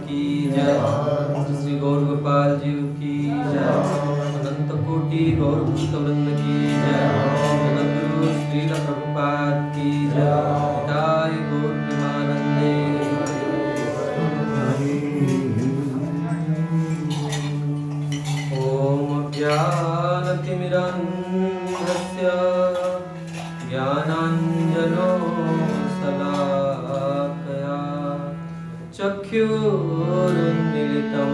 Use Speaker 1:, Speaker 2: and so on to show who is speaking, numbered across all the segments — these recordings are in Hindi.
Speaker 1: की जय। श्री गौर गोपाल जी की जय। अनंत कोटि गौर भक्तवृंद की जय। जगद्गुरु श्रील प्रभुपाद की जय। निताय गौर प्रेमानंदे। ओम ज्ञानतिमिरान्धस्य ज्ञानाञ्जनो शलाकया चक्षुरुन्मीलितं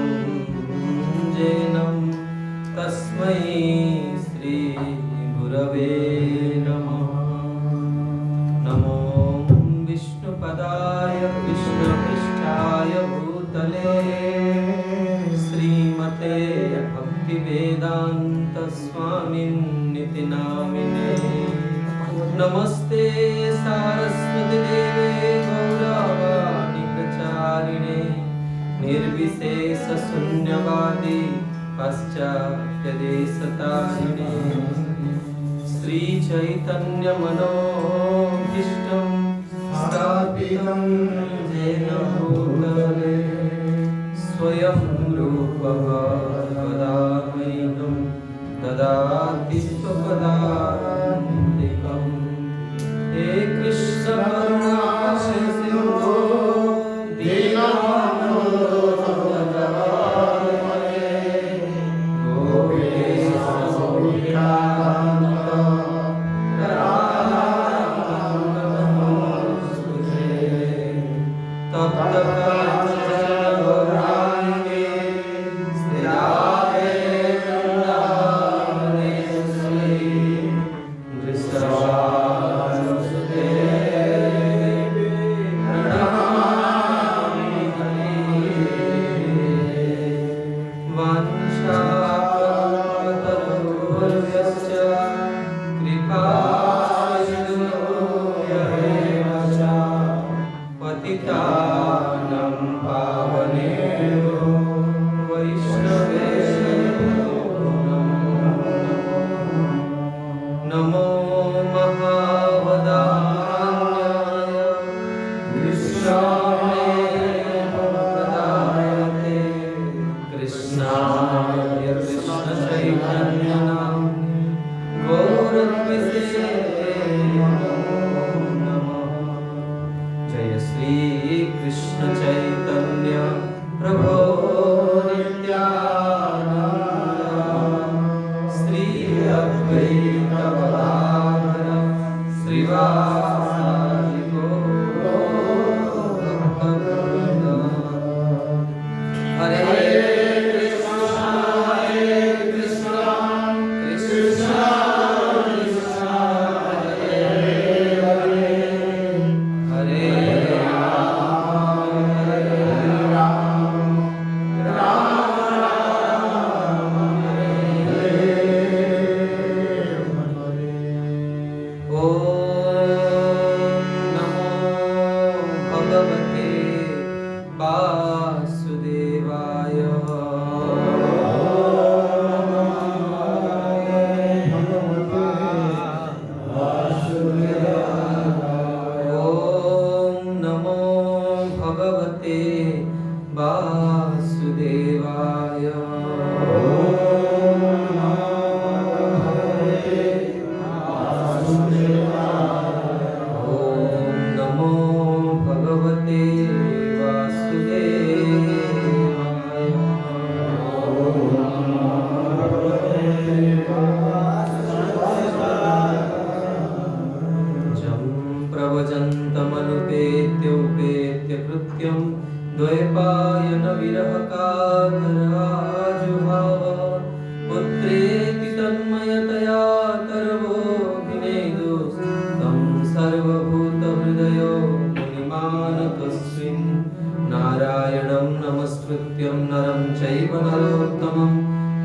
Speaker 1: येन तस्मै श्रीगुरवे नमः। नमो विष्णुपदाय कृष्णपृष्ठाय भूतले श्रीमते भक्तिवेदान्त स्वामिन्निति नामिने। नमस्ते सारस्वती देवे गौरवाणी प्रचारिणे निर्विशेष शून्यवादी पाश्चात्यदेशतारिणे। श्री चैतन्य मनोभीष्टं स्थापितं येन भूतले स्वयं रूपः कदामह्यं ददाति स्वपदान्तिकम्। हे कृष्ण करुणा सिन्धो दीनबन्धो जगत्पते गोपेश गौरीकान्त राधाकान्त नमोस्तुते। तप्त काञ्चन गौराङ्गे स्थिराये वृन्दावनेश्वरी वृषभानुसुते प्रणमामि हरिप्रिये। वाञ्छाकल्पतरुभ्यश्च कृपासिन्धुभ्येव च पतितानां पावनेभ्यो वैष्णवेभ्यो नमो महावदान्याय कृष्णाय प्रदायते कृष्णाय कृष्णचैतन्यनाम्ने गौरद्विषे नमो नमः। जय श्री कृष्ण चैतन्य प्रभो नित्यानंद श्री अद्वैत गदाधर श्रीवासादि गौरभक्तवृंद। हरे कृष्ण कृष्ण कृष्ण हरे हरे हरे वासुदेवाय। ओम नमो भगवते वासुदेवाय। ओम नमो भगवते वासुदेवाय। जं प्रवजन्तमनुपेत्योपेत्य कृत्यं द्वैपायन विरहकातराजुभाव पुत्रेति तन्मयतया तर्वोऽभिनेदु तं सर्वभूतहृदयो मुनिमानतोऽस्मिन्। नारायणं नमस्कृत्यं नरं चैव नरोत्तमं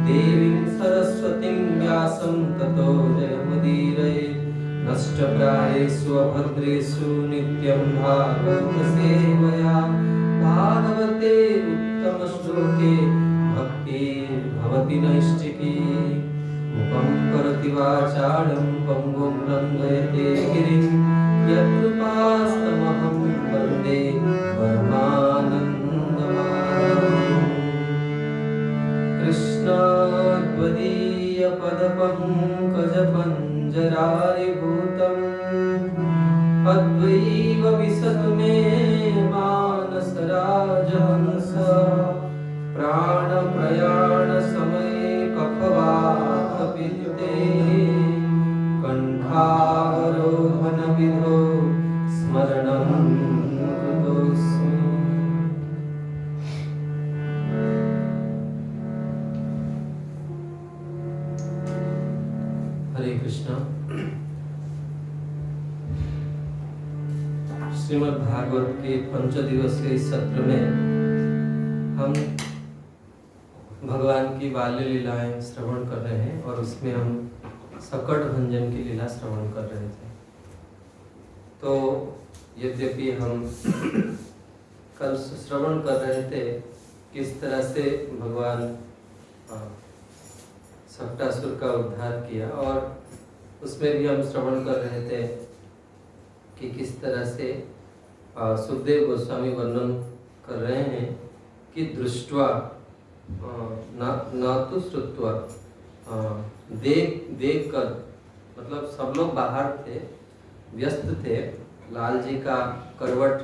Speaker 1: देवीं सरस्वतीं व्यासं ततो जयमुदीरये। नष्टप्रायेषु अभद्रेषु नित्यं भागवतसेवया भागवते उत्तमश्लोके भक्तिर्भवति नैष्टिकी। मुखं करोति वाचालं पङ्गुं लङ्घयते गिरिं यत्कृपास्तमहं वन्दे परमानन्दमाधवम्। पङ्कजपञ्जरारिभूतम् अद्वैव विशतु मे मानसराजहंस प्राणप्रयाणसमये कफवातपित्ते कण्ठावरोधनविधौ स्मरणं कृतोऽस्मि। हरे कृष्णा। श्रीमद् भागवत के पंचदिवसीय सत्र में हम भगवान की बाल्य लीलाएं श्रवण कर रहे हैं और उसमें हम सकट भंजन की लीला श्रवण कर रहे थे। तो यद्यपि हम कल श्रवण कर रहे थे किस तरह से भगवान सकटासुर का उद्धार किया, और उसमें भी हम श्रवण कर रहे थे कि किस तरह से सुखदेव गोस्वामी वर्णन कर रहे हैं कि दृष्ट्वा न तो श्रुत्वा, देख कर, मतलब सब लोग बाहर थे, व्यस्त थे। लाल जी का करवट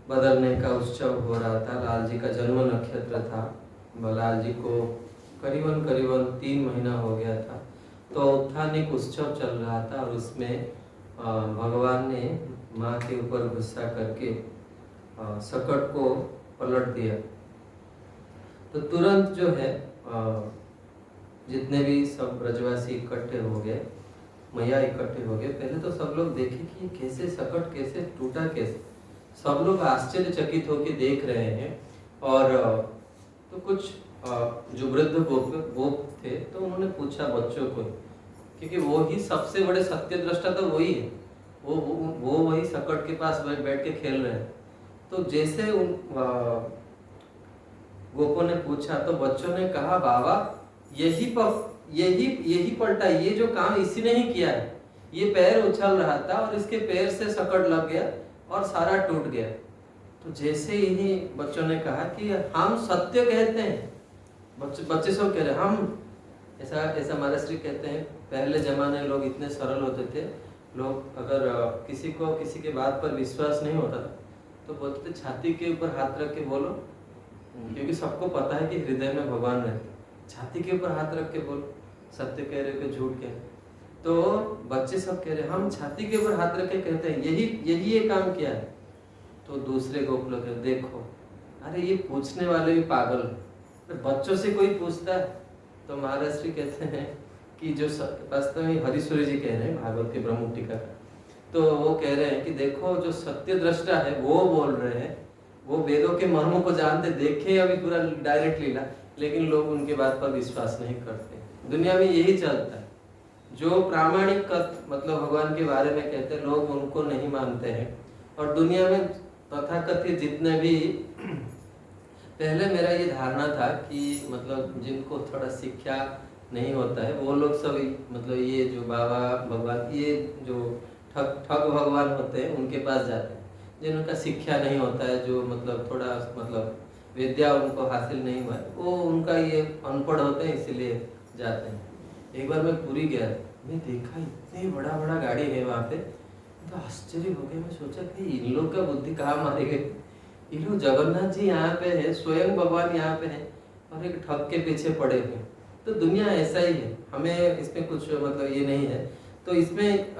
Speaker 1: बदलने का उत्सव हो रहा था। लाल जी का जन्म नक्षत्र था। लाल जी को करीबन 3 महीना हो गया था। तो उत्थानिक उत्सव चल रहा था और उसमें भगवान ने माँ के ऊपर गुस्सा करके सकट को पलट दिया। तो तुरंत जो है जितने भी सब ब्रजवासी इकट्ठे हो गए, मैया इकट्ठे हो गए। पहले तो सब लोग देखे कि कैसे सकट कैसे टूटा, कैसे सब लोग आश्चर्यचकित होकर देख रहे हैं। और तो कुछ जो वृद्ध गोप थे तो उन्होंने पूछा बच्चों को, क्योंकि वो ही सबसे बड़े सत्य दृष्टा तो वही है, वो वही सकट के पास बैठ के खेल रहे हैं। तो जैसे उन गोपों ने पूछा तो बच्चों ने कहा, बाबा यही पलटा, ये जो काम इसी ने ही किया है। ये पैर उछल रहा था और इसके पैर से सकट लग गया और सारा टूट गया। तो जैसे ही बच्चों ने कहा कि हम सत्य कहते हैं, बच्चे सब कह रहे हम ऐसा महाराज श्री कहते हैं, पहले जमाने लोग इतने सरल होते थे, लोग अगर किसी के बात पर विश्वास नहीं होता था तो बोलते थे छाती के ऊपर हाथ रख के बोलो, क्योंकि सबको पता है कि हृदय में भगवान रहते। छाती के ऊपर हाथ रख के बोलो, सत्य कह रहे हो कि झूठ कह रहे। तो बच्चे सब कह रहे हम छाती के ऊपर हाथ रख के कहते हैं, यही ये काम किया है। तो दूसरे गोप लोग देखो, अरे ये पूछने वाले भी पागल है, बच्चों से कोई पूछता है। तो महाराज श्री कहते हैं कि जो वास्तव में हरीश्वरी जी कह रहे हैं भागवत के ब्रह्म टीका का, तो वो कह रहे हैं कि देखो जो सत्य दृष्टा है वो बोल रहे हैं, वो वेदों के मर्मों को जानते, देखे अभी पूरा डायरेक्ट लीला, लेकिन लोग उनके बात पर विश्वास नहीं करते। दुनिया में यही चलता है, जो प्रामाणिक मतलब भगवान के बारे में कहते हैं लोग उनको नहीं मानते हैं। और दुनिया में तथाकथित जितने भी, पहले मेरा ये धारणा था कि मतलब जिनको थोड़ा शिक्षा नहीं होता है वो लोग सब मतलब ये जो बाबा भगवान, ये जो ठग भगवान होते हैं उनके पास जाते हैं, जिनका शिक्षा नहीं होता है, जो मतलब थोड़ा मतलब विद्या उनको हासिल नहीं हुआ है, वो उनका ये अनपढ़ होते हैं इसीलिए जाते हैं। एक बार मैं पुरी गया, मैं देखा इतनी बड़ा गाड़ी है वहाँ पे, तो आश्चर्य हो गया। मैं सोचा कि इन लोग का बुद्धि कहाँ मारे गए, ये लोग जगन्नाथ जी यहाँ पे है, स्वयं भगवान यहाँ पे है और एक ठग के पीछे पड़े हुए। तो दुनिया ऐसा ही है, हमें इसमें कुछ मतलब ये नहीं है। तो इसमें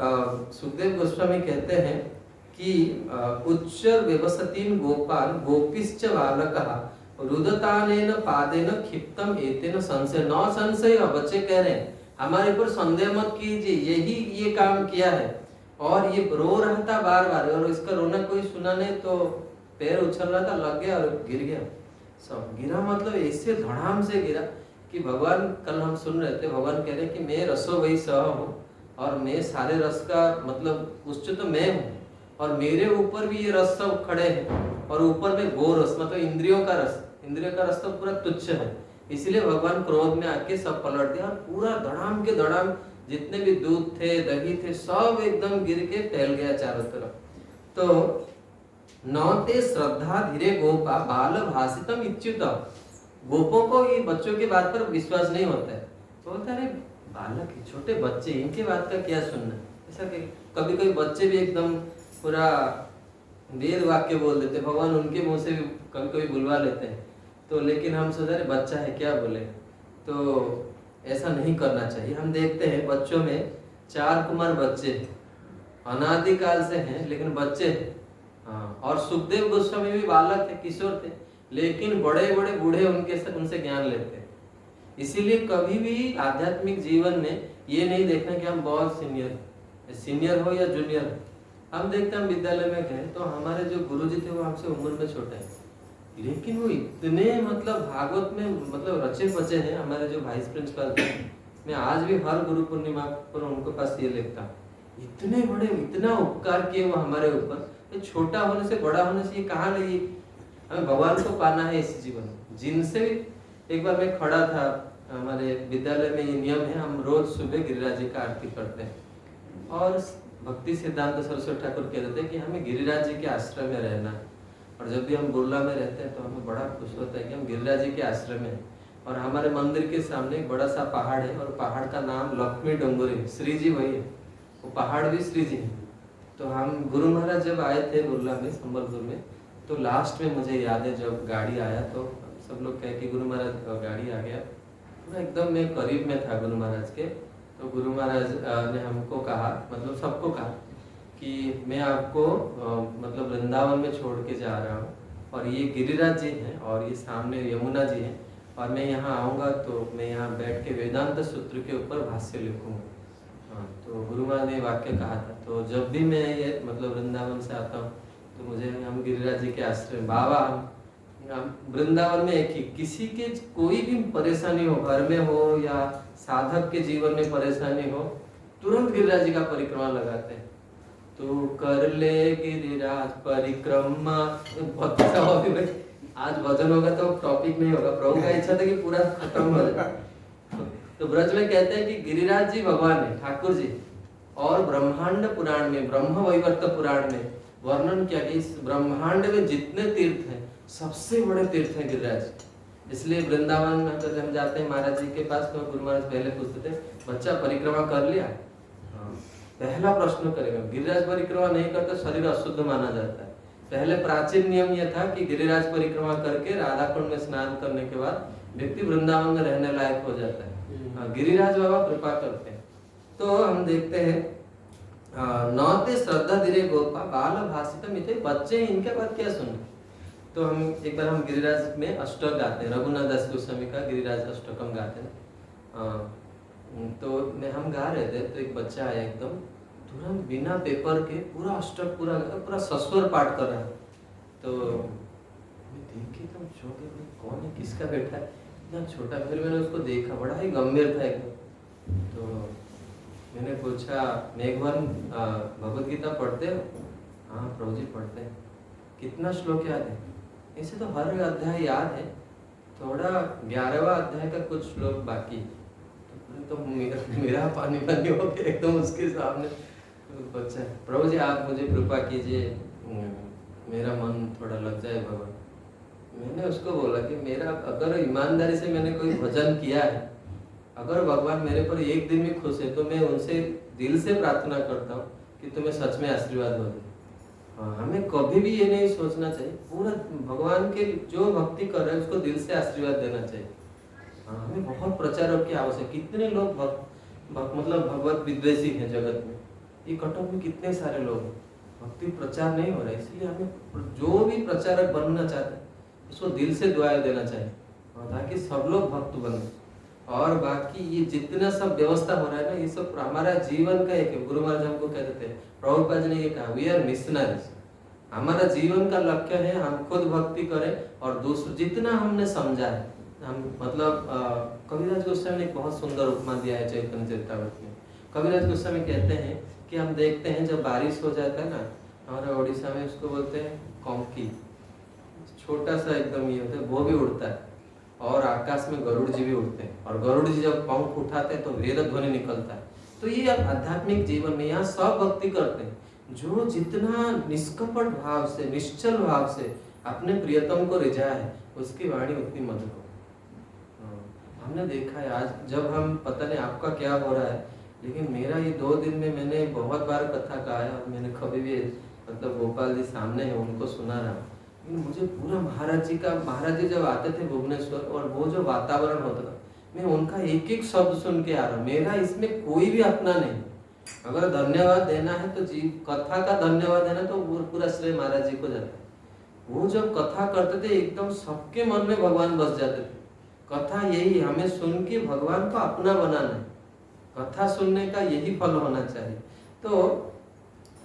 Speaker 1: सुखदेव गोस्वामी कहते हैं कि उच्च व्यवसतीन गोपाल गोपिश्च बालकः रुदतानेन पादेन क्षिप्तम एतेन संशय न संशय। बच्चे कह रहे हैं हमारे ऊपर संदेह मत कीजिए, यही ये काम किया है। और ये रो रहा था बार, और इसका रोना कोई सुना नहीं, तो पैर उछल रहा था, लग गया और गिर गया। सब गिरा मतलब ऐसे धड़ाम से गिरा कि भगवान, कल हम सुन रहे थे, भगवान कह रहे कि मैं रसो वही सह हूँ और मैं सारे रस का मतलब उच्च तो मैं हूँ, और मेरे ऊपर भी ये रस सब खड़े हैं, और ऊपर में गो रस मतलब इंद्रियों का रस तो पूरा तुच्छ है। इसलिए भगवान क्रोध में आके सब पलट दिया और पूरा धड़ाम के धड़ाम जितने भी दूध थे दही थे सब एकदम गिर के फैल गया चारों तरफ। तो नौते श्रद्धा धीरे गोपा बाल भाषितम इच्युत। गोपों को ये बच्चों की बात पर विश्वास नहीं होता है, तो बोलता है बालक है, छोटे बच्चे, इनके बात का क्या सुनना। ऐसा कि कभी कभी बच्चे भी एकदम पूरा वेद वाक्य बोल देते, भगवान उनके मुंह से भी कभी कभी बुलवा लेते हैं। तो लेकिन हम सोच रहे बच्चा है क्या बोले, तो ऐसा नहीं करना चाहिए। हम देखते हैं बच्चों में 4 कुमार बच्चे अनादिकाल से हैं, लेकिन बच्चे हैं। हाँ, और सुखदेव गोस्वामी भी बालक थे, किशोर थे, लेकिन बड़े बड़े बूढ़े उनसे ज्ञान लेते हैं। इसीलिए कभी भी आध्यात्मिक जीवन में ये नहीं देखना कि हम बहुत सीनियर हो या जूनियर हो। हम देखते हैं, हम विद्यालय में गए तो हमारे जो गुरुजी थे वो हमसे उम्र में छोटे हैं, लेकिन वो इतने मतलब भागवत में मतलब रचे बचे हैं। हमारे जो वाइस प्रिंसिपल थे, मैं आज भी हर गुरु पूर्णिमा पर उनके पास ये लिखता, इतने बड़े, इतना उपकार किए वो हमारे ऊपर। तो छोटा होने से बड़ा होने से ये कहाँ ले, हमें भगवान को पाना है इस जीवन में। जिनसे एक बार मैं खड़ा था, हमारे विद्यालय में ये नियम है, हम रोज सुबह गिरिराज जी का आरती करते हैं। और भक्ति सिद्धांत सरस्वती ठाकुर कहते हैं कि हमें गिरिराज जी के आश्रम में रहना है। और जब भी हम बुर्ला में रहते हैं तो हमें बड़ा खुश होता है कि हम गिरिराज जी के आश्रम में हैं। और हमारे मंदिर के सामने एक बड़ा सा पहाड़ है, और पहाड़ का नाम लक्ष्मी डोंगरी, श्री जी वही है, वो पहाड़ भी श्री जी है। तो हम गुरु महाराज जब आए थे बुर्ला में, संबलपुर में, तो लास्ट में मुझे याद है जब गाड़ी आया तो सब लोग कहे कि गुरु महाराज गाड़ी आ गया, पूरा एकदम मैं करीब में था गुरु महाराज के। तो गुरु महाराज ने हमको कहा, मतलब सबको कहा कि मैं आपको मतलब वृंदावन में छोड़ के जा रहा हूँ, और ये गिरिराज जी हैं और ये सामने यमुना जी हैं, और मैं यहाँ आऊँगा तो मैं यहाँ बैठ के वेदांत सूत्र के ऊपर भाष्य लिखूँगा। हाँ, तो गुरु महाराज ने वाक्य कहा था। तो जब भी मैं ये मतलब वृंदावन से आता हूँ तो मुझे हम गिरिराज जी के आश्रम, बाबा हम वृंदावन में एक ही, किसी के कोई भी परेशानी हो, घर में हो या साधक के जीवन में परेशानी हो, तुरंत गिरिराज जी का परिक्रमा लगाते हैं। तू कर ले गिरिराज परिक्रमा। बहुत अच्छा हो भाई, आज भजन होगा तो टॉपिक नहीं होगा, प्रभु का इच्छा था कि पूरा खत्म हो जाए। तो ब्रज में कहते हैं कि गिरिराज जी भगवान है, ठाकुर जी, और ब्रह्मांड पुराण में, ब्रह्म वैवर्त पुराण में वर्णन किया कि इस ब्रह्मांड में जितने तीर्थ हैं सबसे बड़े तीर्थ हैं गिरिराज। इसलिए वृंदावन अगर हम जाते हैं महाराज जी के पास तो गुरु महाराज पहले पूछते थे, बच्चा परिक्रमा कर लिया? हाँ, पहला प्रश्न करेगा। गिरिराज परिक्रमा नहीं करता शरीर अशुद्ध माना जाता है। पहले प्राचीन नियम यह था कि गिरिराज परिक्रमा करके राधा कुंड में स्नान करने के बाद व्यक्ति वृंदावन में रहने लायक हो जाता है। हाँ, गिरिराज बाबा कृपा करते हैं। तो हम देखते हैं नौते श्रद्धा धीरे गोपा बाल भाषित मिथे, बच्चे इनके बाद क्या सुने। तो हम एक बार हम गिरिराज में अष्टक गाते हैं, रघुनाथ दास गोस्वामी का गिरिराज अष्टकम गाते हैं। तो हम गा रहे थे तो एक बच्चा आया, एकदम तुरंत बिना पेपर के पूरा अष्टक पूरा सस्वर पाठ कर रहा है। तो मैं देख के एकदम चौंक गया, कौन है, किसका बेटा है, इतना छोटा। फिर मैंने उसको देखा, बड़ा ही गंभीर था एकदम। तो मैंने पूछा, मेघवन भगवत गीता पढ़ते हो? हाँ प्रभु जी पढ़ते हैं। कितना श्लोक याद है? ऐसे तो हर अध्याय याद है, थोड़ा 11वां अध्याय का कुछ श्लोक बाकी। तो मेरा पानी पानी हो गया एकदम उसके सामने। बच्चा, प्रभु जी आप मुझे कृपा कीजिए, मेरा मन थोड़ा लग जाए भगवान। मैंने उसको बोला कि मेरा अगर ईमानदारी से मैंने कोई भजन किया है, अगर भगवान मेरे पर एक दिन में खुश है तो मैं उनसे दिल से प्रार्थना करता हूँ कि तुम्हें सच में आशीर्वाद हो जाए। हाँ, हमें कभी भी ये नहीं सोचना चाहिए, पूरा भगवान के जो भक्ति कर रहे हैं उसको दिल से आशीर्वाद देना चाहिए। हाँ, हमें बहुत प्रचारक की आवश्यकता। कितने लोग मतलब भगवत विद्वेषी हैं जगत में, ये कटक में कितने सारे लोग हैं, भक्ति प्रचार नहीं हो रहा है। इसलिए हमें जो भी प्रचारक बनना चाहते हैं उसको दिल से दुआएं देना चाहिए ताकि सब लोग भक्त बने। और बाकी ये जितना सब व्यवस्था हो रहा है ना, ये सब हमारा जीवन का एक है। गुरु महाराज हमको कहते थे, प्रभुपाद ने ये कहा, वी आर मिशनरीज। हमारा जीवन का लक्ष्य है हम खुद भक्ति करें और दूसरे जितना हमने समझा है हम, मतलब कविराज गोस्वामी ने एक बहुत सुंदर उपमा दिया है चैतन्य चरितामृत में। कविराज गोस्वामी कहते हैं कि हम देखते हैं जब बारिश हो जाता है ना, हमारे उड़ीसा में उसको बोलते हैं कौंकी, छोटा सा एकदम ये होता है, वो भी उड़ता है। और आकाश में गरुड़ जी भी उड़ते हैं, और गरुड़ जी जब पंख उठाते हैं तो वेद ध्वनि निकलता है। तो ये आध्यात्मिक जीवन में यहाँ सब भक्ति करते हैं, जो जितना निष्कपट भाव से, निश्चल भाव से अपने प्रियतम को रिझा है, उसकी वाणी उतनी मधुर हो। हमने देखा है आज जब हम, पता नहीं आपका क्या हो रहा है, लेकिन मेरा ये 2 दिन में मैंने बहुत बार कथा कहा है और मैंने कभी भी मतलब गोपाल जी सामने है उनको सुना रहा, लेकिन मुझे पूरा महाराज जी जब आते थे भुवनेश्वर और वो जो वातावरण होता था, मैं उनका एक एक शब्द सुन के आ रहा, मेरा इसमें कोई भी अपना नहीं। अगर धन्यवाद देना है तो जी कथा का धन्यवाद देना तो पूरा श्रेय महाराज जी को जाता है। वो जब कथा करते थे एकदम सबके मन में भगवान बस जाते थे। कथा यही हमें सुन के भगवान को अपना बनाना है, कथा सुनने का यही फल होना चाहिए। तो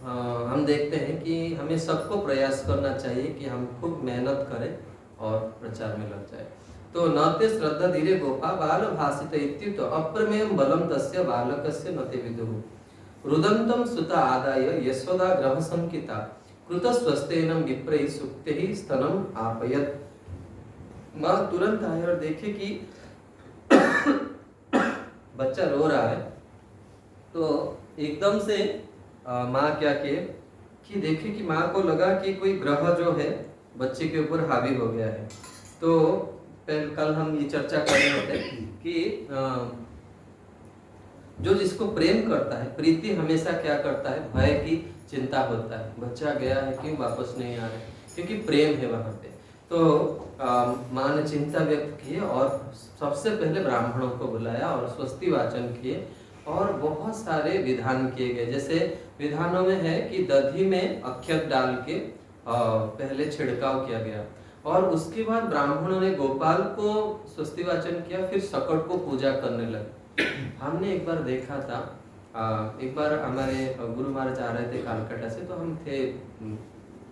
Speaker 1: हम देखते हैं कि हमें सबको प्रयास करना चाहिए कि हम खूब मेहनत करें और प्रचार में लग जाए। तो नते श्रद्धा धीरे गोपा बाल भाषित इत्युक्तो अप्रमेयं बलं तस्य बालकस्य नते विदुः रुदन्तं सुता आदाय यशोदा ग्रह संकिता कृतस्वस्तेनं विप्रैः सुक्तैः स्तनम आपयत। माँ तुरंत आए और देखे कि बच्चा रो रहा है, तो एकदम से माँ क्या किए कि देखे कि माँ को लगा कि कोई ग्रह जो है बच्चे के ऊपर हावी हो गया है। तो कल हम ये चर्चा कर रहे थे कि जो जिसको प्रेम करता है, प्रीति हमेशा क्या करता है, भय की चिंता होता है, बच्चा गया है क्यों वापस नहीं आ रहा है, क्योंकि प्रेम है वहाँ पे। तो माँ ने चिंता व्यक्त की और सबसे पहले ब्राह्मणों को बुलाया और स्वस्ति वाचन किए और बहुत सारे विधान किए गए। जैसे विधानों में है कि दधी में अक्षत डाल के पहले छिड़काव किया गया और उसके बाद ब्राह्मणों ने गोपाल को स्वस्ति वाचन किया, फिर सकट को पूजा करने लगे। हमने एक बार देखा था, एक बार हमारे गुरु महाराज आ रहे थे कालकाटा से, तो हम थे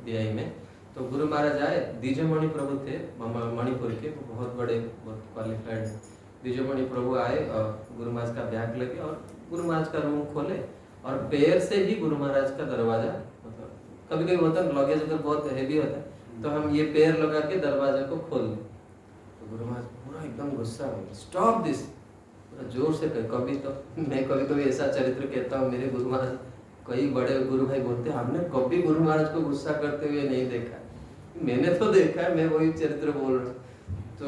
Speaker 1: DI में, तो गुरु महाराज आए, द्विजमणि प्रभु थे मणिपुर के, वो बहुत बड़े, बहुत क्वालिफाइड हैं। द्विजमणि प्रभु आए और गुरु महाराज का बैग लगे और गुरु महाराज का रूम खोले और पैर से ही गुरु महाराज का दरवाजा, मतलब कभी कभी होता है लगेज अगर बहुत हैवी होता है तो हम ये पैर लगा के दरवाजा को खोल दें, तो गुरु महाराज पूरा एकदम गुस्सा हो गया, स्टॉप दिस, पूरा जोर से कहे। कभी तो मैं कभी कभी ऐसा चरित्र कहता हूँ, मेरे गुरु महाराज, कई बड़े गुरु भाई बोलते हैं हमने कभी गुरु महाराज को गुस्सा करते हुए नहीं देखा, मैंने तो देखा है, मैं वही चरित्र बोल रहा हूँ। तो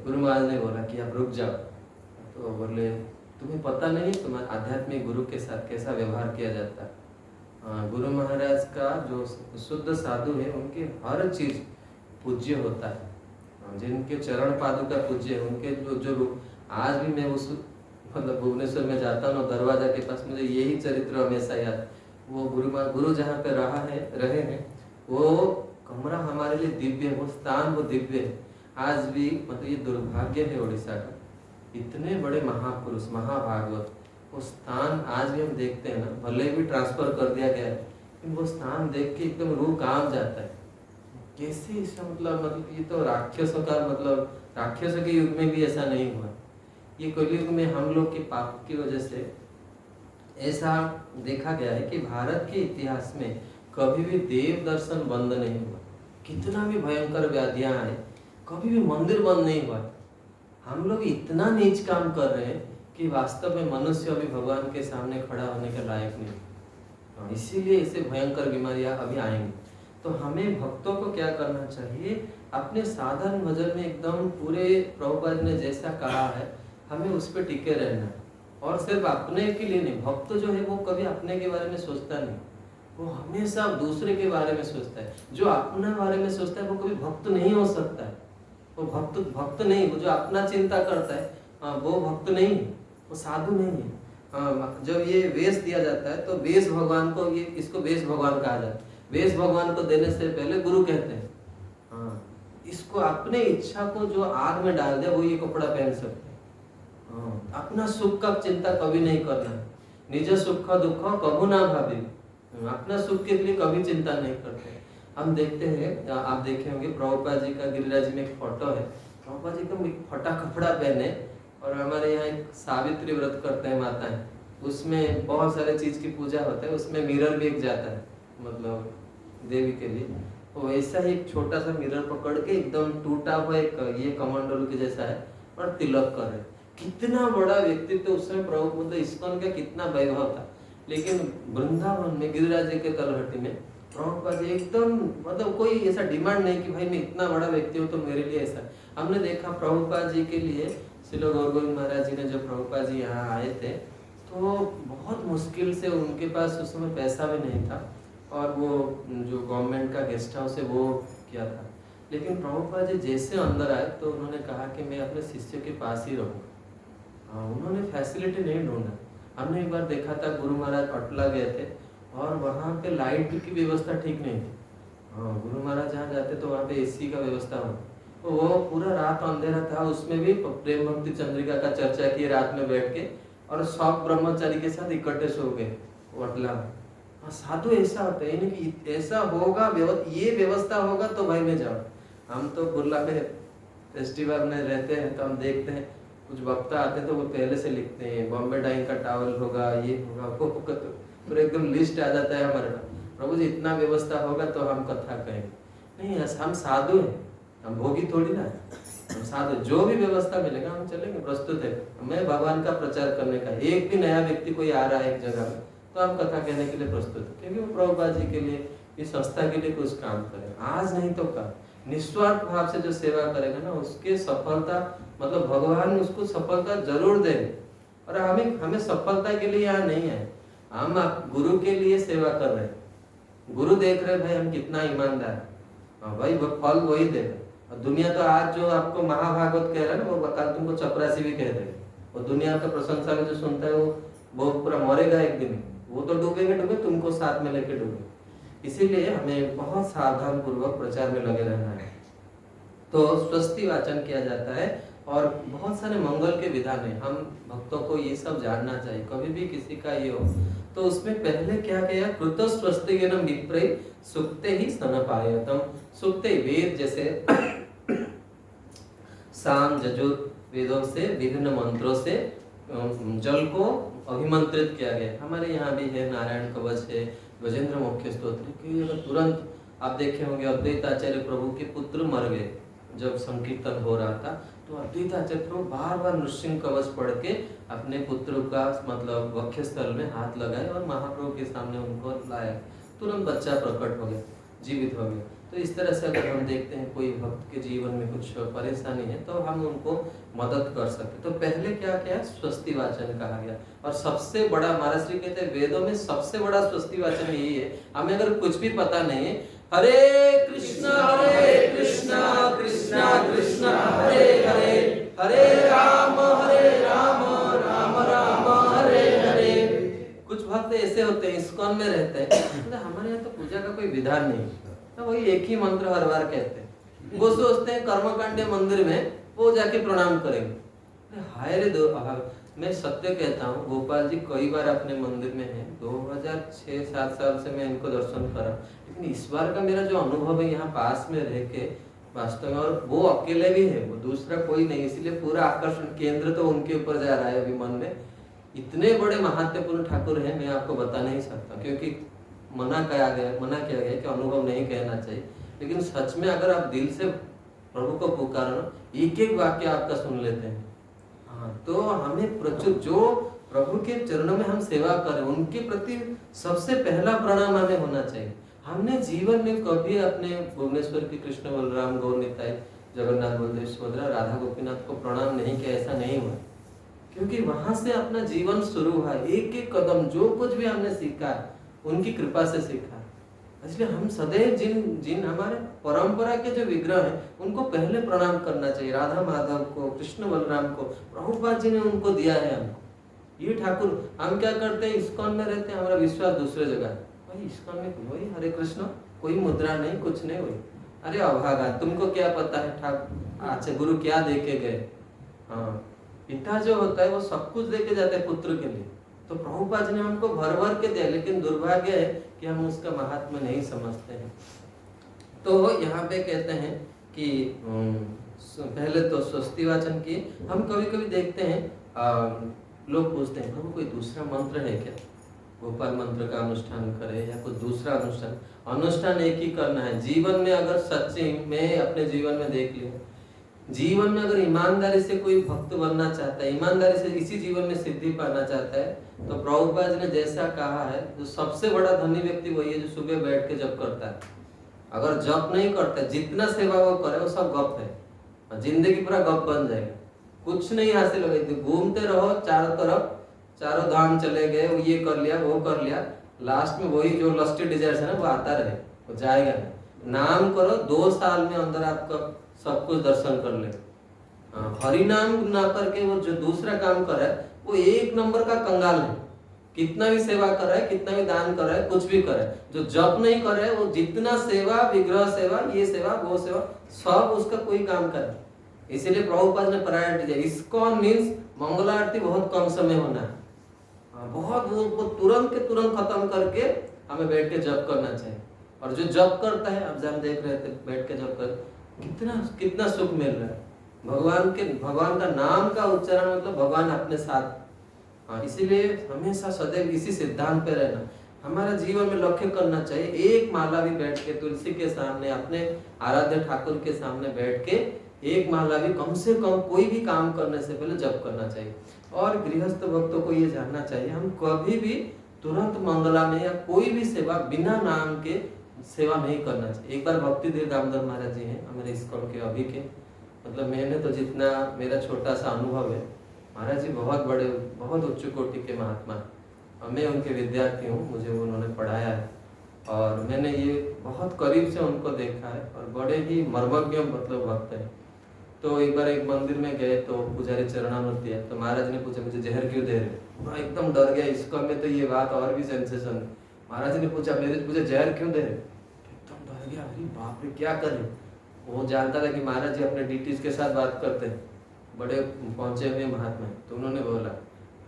Speaker 1: गुरु महाराज ने बोला कि आप रुक जाओ, तो बोले तुम्हें पता नहीं तुम्हारे आध्यात्मिक गुरु के साथ कैसा व्यवहार किया जाता है। गुरु महाराज का जो शुद्ध साधु है उनके हर चीज पूज्य होता है, जिनके चरण पादुका पूज्य है, उनके जो आज भी मैं उस मतलब भुवनेश्वर में जाता हूँ दरवाजा के पास, मुझे यही चरित्र हमेशा याद। वो गुरु जहाँ पे रहे हैं वो कमरा हमारे लिए दिव्य है, वो स्थान वो दिव्य है। आज भी मतलब ये दुर्भाग्य है उड़ीसा का, इतने बड़े महापुरुष महाभागवत, वो स्थान आज भी हम देखते हैं ना, भले भी ट्रांसफर कर दिया गया है, लेकिन वो स्थान देख के एकदम रूह काम जाता है। कैसे इसका मतलब ये तो राक्षसों का, मतलब राक्षसों के युग में भी ऐसा नहीं हुआ, ये कलयुग में हम लोग के पाप की वजह से ऐसा देखा गया है कि भारत के इतिहास में कभी भी देव दर्शन बंद नहीं हुआ। कितना भी भयंकर व्याधियां आए, कभी भी मंदिर बंद नहीं हुआ। हम लोग इतना नीच काम कर रहे हैं कि वास्तव में मनुष्य अभी भगवान के सामने खड़ा होने के लायक नहीं, इसीलिए ऐसे भयंकर बीमारियां अभी आएंगी। तो हमें भक्तों को क्या करना चाहिए, अपने साधन भजन में एकदम पूरे प्रभुपाद ने जैसा कहा है हमें उस पर टिके रहना है, और सिर्फ अपने के लिए नहीं। भक्त जो है वो कभी अपने के बारे में सोचता नहीं, वो हमेशा दूसरे के बारे में सोचता है। जो अपने बारे में सोचता है वो कभी भक्त नहीं हो सकता है, वो भक्त नहीं। वो जो अपना चिंता करता है वो भक्त नहीं, वो साधु नहीं है। जब ये वेश दिया जाता है तो वेश भगवान को, ये इसको वेश भगवान कहा जाता है। वेश भगवान को देने से पहले गुरु कहते हैं इसको अपने इच्छा को जो आग में डाल दे वो ये कपड़ा पहन सकते हैं। अपना सुख का चिंता कभी नहीं करना, निज सुख दुख कभू ना भाभी, अपना सुख के लिए कभी चिंता नहीं करते। हम देखते हैं, आप देखे होंगे प्रभुपाद जी का गिरिराज जी में एक फोटो है, प्रभुपाद जी एकदम फटा कपड़ा पहने, और हमारे यहाँ एक सावित्री व्रत करते हैं माताएं, उसमें बहुत सारे चीज की पूजा होता है, उसमें मिरर भी एक जाता है मतलब देवी के लिए। तो ऐसा ही एक छोटा सा मिरर पकड़ के एकदम टूटा हुआ एक ये कमंडल के जैसा है और तिलक कर रहे। कितना बड़ा व्यक्तित्व उसमें प्रभु, मतलब इस्कॉन का कितना वैभव था। लेकिन वृंदावन में गिरिराज जी के तलहटी में प्रभुपाद जी एकदम मतलब कोई ऐसा डिमांड नहीं कि भाई मैं इतना बड़ा व्यक्ति हूँ तो मेरे लिए ऐसा। हमने देखा प्रभुपाद जी के लिए श्रील गौर गोविंद महाराज जी ने जब प्रभुपाद जी यहाँ आए थे तो बहुत मुश्किल से, उनके पास उस समय पैसा भी नहीं था और वो जो गवर्नमेंट का गेस्ट हाउस है वो किया था, लेकिन प्रभुपाद जी जैसे अंदर आए तो उन्होंने कहा कि मैं अपने शिष्य के पास ही रहूँगा। उन्होंने फैसिलिटी नहीं ढूंढा। हमने एक बार देखा था गुरु महाराज पटला गए थे और वहाँ पे लाइट की व्यवस्था ठीक नहीं थी। गुरु महाराज जहाँ जाते तो वहाँ पे एसी का व्यवस्था हो, तो वो पूरा रात अंधेरा था, उसमें भी प्रेम भक्ति चंद्रिका का चर्चा की रात में बैठ के, और सब ब्रह्मचारी के साथ इकट्ठे सो गए वटला में। साधु ऐसा होता है, यानी कि ऐसा होगा, ये व्यवस्था होगा तो भाई मैं जाऊँ। हम तो बुर्ला में फेस्टिवल में रहते हैं तो हम देखते हैं कुछ वक्ता आते हैं तो वो पहले से लिखते हैं बॉम्बे डाइंग का टावल होगा, ये होगा, वो होगा, तो पूरा एकदम लिस्ट आ जाता है हमारे पास। प्रभु जी इतना व्यवस्था होगा तो हम कथा कहेंगे। नहीं, हम साधु हैं, हम भोगी थोड़ी ना, हम साधु, जो भी व्यवस्था मिलेगा हम चलेंगे, प्रस्तुत है। मैं भगवान का प्रचार करने का, एक भी नया व्यक्ति कोई आ रहा है एक जगह में तो हम कथा कहने के लिए प्रस्तुत है, क्योंकि वो प्रभुपाद जी के लिए, इस संस्था के लिए कुछ काम करेगा, आज नहीं तो कल। निस्वार्थ भाव से जो सेवा करेगा ना, उसके सफलता, मतलब भगवान उसको सफलता जरूर देंगे। और हमें सफलता के लिए यहाँ नहीं है, हम गुरु के लिए सेवा कर रहे हैं। गुरु देख रहे भाई हम कितना ईमानदार है, हाँ भाई वो फल वही देगा। और दुनिया तो आज जो आपको महाभागवत कह रहा है ना, वो कल तुमको चपरासी भी कह देगा। वो दुनिया का प्रशंसा में जो सुनता है वो पूरा मरेगा एक दिन, वो तो डूबेगा, तुमको साथ में लेके डूबे। इसीलिए हमें बहुत सावधान पूर्वक प्रचार में लगे रहना है। तो स्वस्ति वाचन किया जाता है और बहुत सारे मंगल के विधान है, हम भक्तों को ये सब जानना चाहिए। कभी भी किसी का ये हो तो उसमें पहले क्या किया, कृत स्वस्तिगेनम विप्रय सुक्ते ही स्तनपायतम। सुक्ते वेद जैसे साम यजुर वेदों से विभिन्न मंत्रों से जल को अभिमंत्रित किया गया। हमारे यहाँ भी है नारायण कवच है, गजेंद्र मुख्य स्तोत्र की। अगर तुरंत आप देखे होंगे अद्वैत आचार्य प्रभु के पुत्र मर गए जब संकीर्तन हो रहा था, तो अद्वैत आचार्य प्रभु बार बार नृसिंह कवच पढ़ के अपने पुत्र का मतलब वक्ष स्थल में हाथ लगाए और महाप्रभु के सामने उनको लाया, तुरंत बच्चा प्रकट हो गया, जीवित हो गया। तो इस तरह से अगर हम देखते हैं कोई भक्त के जीवन में कुछ परेशानी है तो हम उनको मदद कर सकते। तो पहले क्या किया, स्वस्ति वाचन कहा गया। और सबसे बड़ा, महाराज श्री कहते हैं वेदों में सबसे बड़ा स्वस्ति वाचन यही है। हमें अगर कुछ भी पता नहीं है, हरे कृष्णा कृष्णा कृष्णा हरे हरे, हरे राम राम राम हरे हरे। कुछ भक्त ऐसे होते हैं इस्कॉन में रहते हैं, मतलब हमारे यहाँ तो पूजा का कोई विधान नहीं, तो वही एक ही मंत्र हर बार कहते हैं। वो सोचते हैं कर्मकांड मंदिर में वो जाके प्रणाम करेंगे। हाय रे दो, मैं सत्य कहता हूँ, गोपाल जी कई बार अपने मंदिर में हैं, 2006-7 साल से मैं इनको दर्शन करा, लेकिन इस बार का मेरा जो अनुभव है यहाँ पास में रह के वास्तव में, और वो अकेले भी है, वो दूसरा कोई नहीं, इसलिए पूरा आकर्षण केंद्र तो उनके ऊपर जा रहा है अभी मन में। इतने बड़े महात्म्यपूर्ण ठाकुर हैं, मैं आपको बता नहीं सकता, क्योंकि मना किया गया कि अनुभव नहीं कहना चाहिए। लेकिन सच में अगर आप दिल से प्रभु को पुकारो, एक एक वाक्य आपका सुन लेते हैं। हाँ, तो हमें प्रचुर, जो प्रभु के चरणों में हम सेवा करें उनके प्रति सबसे पहला प्रणाम हमें होना चाहिए। हमने जीवन में कभी अपने भुवनेश्वर के कृष्ण बलराम गौर निताई जगन्नाथ बलदेव सुभद्रा राधा गोपीनाथ को प्रणाम नहीं किया, ऐसा नहीं हुआ, क्योंकि वहां से अपना जीवन शुरू हुआ। एक एक कदम जो कुछ भी हमने सीखा उनकी कृपा से सीखा। इसलिए हम सदैव जिन हमारे परंपरा के जो विग्रह हैं उनको पहले प्रणाम करना चाहिए। राधा माधव को, कृष्ण बलराम को प्रभुपाद जी ने उनको दिया है हमको। ये ठाकुर, हम क्या करते हैं, इस्कॉन में रहते हैं, हमारा विश्वास दूसरे जगह है। भाई इस्कॉन में वही हरे कृष्ण, कोई मुद्रा नहीं, कुछ नहीं हुई। अरे अभागा, तुमको क्या पता है ठाकुर, अच्छा गुरु क्या दे के गए। हाँ, पिता जो होता है वो सब कुछ दे के जाता है पुत्र के लिए। तो प्रभुपाद जी ने हमको भर भर के दिया, लेकिन दुर्भाग्य है कि हम उसका महात्मा नहीं समझते हैं। तो यहाँ पे कहते हैं कि पहले तो स्वस्ति वाचन की। हम कभी कभी देखते हैं लोग पूछते हैं प्रभु कोई दूसरा मंत्र है क्या, गोपाल मंत्र का अनुष्ठान करे या कोई दूसरा अनुष्ठान एक ही करना है। जीवन में अगर सच्ची, मैं अपने जीवन में देख लिया, जीवन में अगर ईमानदारी से कोई भक्त बनना चाहता है, ईमानदारी से इसी जीवन में सिद्धि पाना चाहता है, तो प्रभुपाद जी ने जैसा कहा है, जो सबसे बड़ा धनी व्यक्ति वही है जो सुबह बैठ के जप करता है। अगर जप नहीं करता, जितना सेवा वो करे वो सब गप है। जिंदगी पूरा गप बन जाएगा, कुछ नहीं हासिल होगा। घूमते रहो चारों तरफ, चारों धाम चले गए, वो ये कर लिया वो कर लिया, लास्ट में वही जो लस्टी डिजायर्स है ना वो आता रहे, वो जाएगा नहीं। नाम करो, 2 साल में अंदर आपका सब कुछ दर्शन कर ले। हरि नाम ना करके वो जो दूसरा काम कर रहा है वो 1 नंबर का कंगाल है। कितना भी सेवा कर रहा है, कितना भी दान कर रहा है, कुछ भी कर रहा है, जो जप नहीं कर रहा है वो जितना सेवा, विग्रह सेवा, ये सेवा वो सेवा, सब उसका कोई काम कर रहा है। इसीलिए प्रभुपाद ने प्रायोरिटी दिया। इस्कॉन मीन्स मंगल आरती बहुत कम समय होना है, बहुत वो तुरंत के तुरंत खत्म करके हमें बैठ के जप करना चाहिए। और जो जप करता है, अब हम देख रहे थे बैठ के जप कर, कितना कितना सुख मिल रहा है। भगवान का नाम का उच्चारण मतलब भगवान अपने साथ। इसीलिए हमेशा सदैव इसी सिद्धांत पे रहना। हमारा जीवन में लक्ष्य करना चाहिए, एक माला भी बैठ के तुलसी के सामने, अपने आराध्य ठाकुर के सामने बैठ के एक माला भी कम से कम कोई भी काम करने से पहले जप करना चाहिए। और गृहस्थ भक्तों को ये जानना चाहिए, हम कभी भी तुरंत मंगला में या कोई भी सेवा बिना नाम के सेवा नहीं करना चाहिए। एक बार भक्ति धीर दामोदर महाराज जी हैं हमारे इस्कॉन के अभी के, मतलब मैंने तो जितना मेरा छोटा सा अनुभव है, महाराज जी बहुत बड़े, बहुत उच्च कोटि के महात्मा, और मैं उनके विद्यार्थी हूँ, मुझे उन्होंने पढ़ाया है और मैंने ये बहुत करीब से उनको देखा है, और बड़े ही मर्मज्ञ मतलब भक्त है। तो एक बार एक मंदिर में गए तो पुजारी चरणामृत दिया, तो महाराज ने पूछा मुझे जहर क्यों दे रहे? मैं एकदम डर गया। इसको में तो ये बात और भी सेंसेशन। महाराज ने पूछा, मेरे मुझे जहर क्यों दे रहे? एकदम डर गया, अरे बाप रे क्या करें। वो जानता था कि महाराज जी अपने डीटीज के साथ बात करते हैं, बड़े पहुंचे हुए महात्मा। तो उन्होंने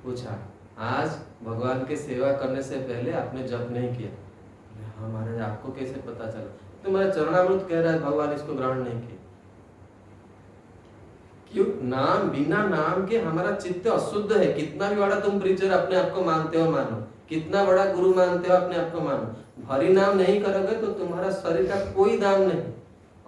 Speaker 1: पूछा आज भगवान की सेवा करने से पहले आपने जप नहीं किया? हाँ महाराज, आपको कैसे पता चला? तो मेरा चरणामृत कह रहा है भगवान इसको ग्रहण नहीं किया। क्यों? नाम, बिना नाम के हमारा चित्त अशुद्ध है। कितना भी बड़ा तुम प्रीचर अपने आप को मानते हो मानो, कितना बड़ा गुरु मानते हो अपने आप को मानो, हरि नाम नहीं करोगे तो तुम्हारा शरीर का कोई दाम नहीं।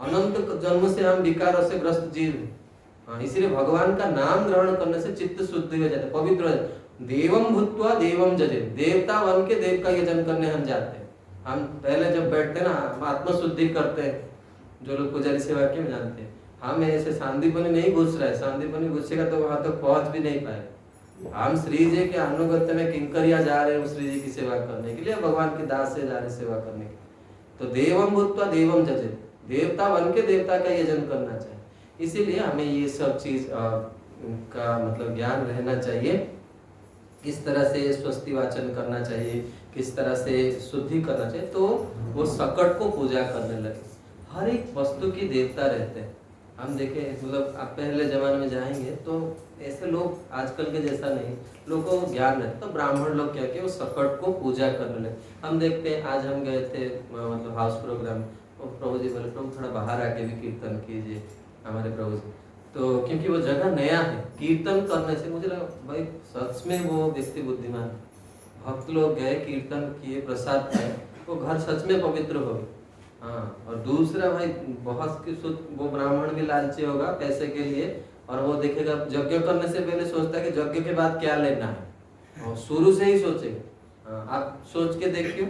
Speaker 1: अनंत जन्म से हम विकारों से ग्रस्त जीव हैं। इसीलिए भगवान का नाम ग्रहण करने से चित्त शुद्ध हो जाता है, पवित्र हो जाता है। देवम भूत्वा देवम जजे, देवता बन के देव का यजन करने हम जाते हैं। हम पहले जब बैठते ना, हम आत्मशुद्धि करते हैं। जो लोग पुजारी सेवा के में जानते हैं, हम ऐसे सांदीपनी नहीं घुस रहे। सांदीपनी घुसेगा तो वहां तक पहुंच भी नहीं पाए। हम श्री जी के अनुगत्य में किंकरिया जा रहे हैं, श्री जी की सेवा करने के लिए, भगवान के दास से जा रहे सेवा करने के। तो देवम भूत्वा देवम जजे, देवता बन के देवता का यजन करना चाहिए। इसीलिए हमें ये सब चीज का मतलब ज्ञान रहना चाहिए। किस तरह से स्वस्ति वाचन करना चाहिए, किस तरह से शुद्धि करना चाहिए, तो वो सकट को पूजा करने लगे। हर एक वस्तु की देवता रहते हैं। हम देखें, मतलब आप पहले जमाने में जाएंगे तो ऐसे लोग आजकल के जैसा नहीं, लोगों को ज्ञान है। तो ब्राह्मण लोग क्या किए, वो सकट को पूजा करने लगे। हम देखते हैं, आज हम गए थे मतलब हाउस प्रोग्राम, और प्रभु जी बोले प्रभु थोड़ा बाहर आके भी कीर्तन कीजिए हमारे प्रभु जी। तो क्योंकि वो जगह नया है, कीर्तन करने से मुझे लगा भाई सच में वो व्यक्ति बुद्धिमान है। भक्त लोग गए, कीर्तन किए, प्रसाद खाए, वो घर सच में पवित्र हो गए। हाँ, और दूसरा भाई बहुत वो ब्राह्मण भी लालची होगा पैसे के लिए, और वो देखेगा यज्ञ करने से पहले सोचता है कि यज्ञ के बाद क्या लेना है, और शुरू से ही सोचेगा। आप सोच के देखिए,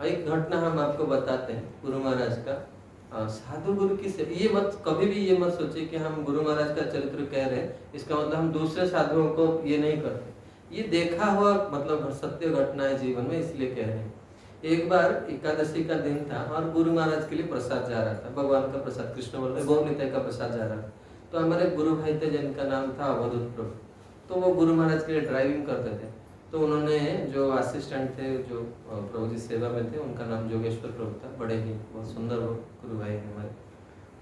Speaker 1: एक घटना हम आपको बताते हैं गुरु महाराज का। साधु गुरु की से ये मत कभी भी ये मत सोचिए कि हम गुरु महाराज का चरित्र कह रहे हैं, इसका मतलब हम दूसरे साधुओं को ये नहीं करते। ये देखा हुआ मतलब सत्य घटना है जीवन में, इसलिए कह रहे हैं। एक बार एकादशी का दिन था और गुरु महाराज के लिए प्रसाद जा रहा था, भगवान का प्रसाद, कृष्ण बल्लभ गौरनिताय का प्रसाद जा रहा था। तो हमारे गुरु भाई थे जिनका नाम था अवधूत प्रभु, तो वो गुरु महाराज के लिए ड्राइविंग करते थे। तो उन्होंने जो असिस्टेंट थे जो प्रभु जी सेवा में थे, उनका नाम जोगेश्वर प्रभु था, बड़े ही बहुत सुंदर वो गुरु भाई हमारे।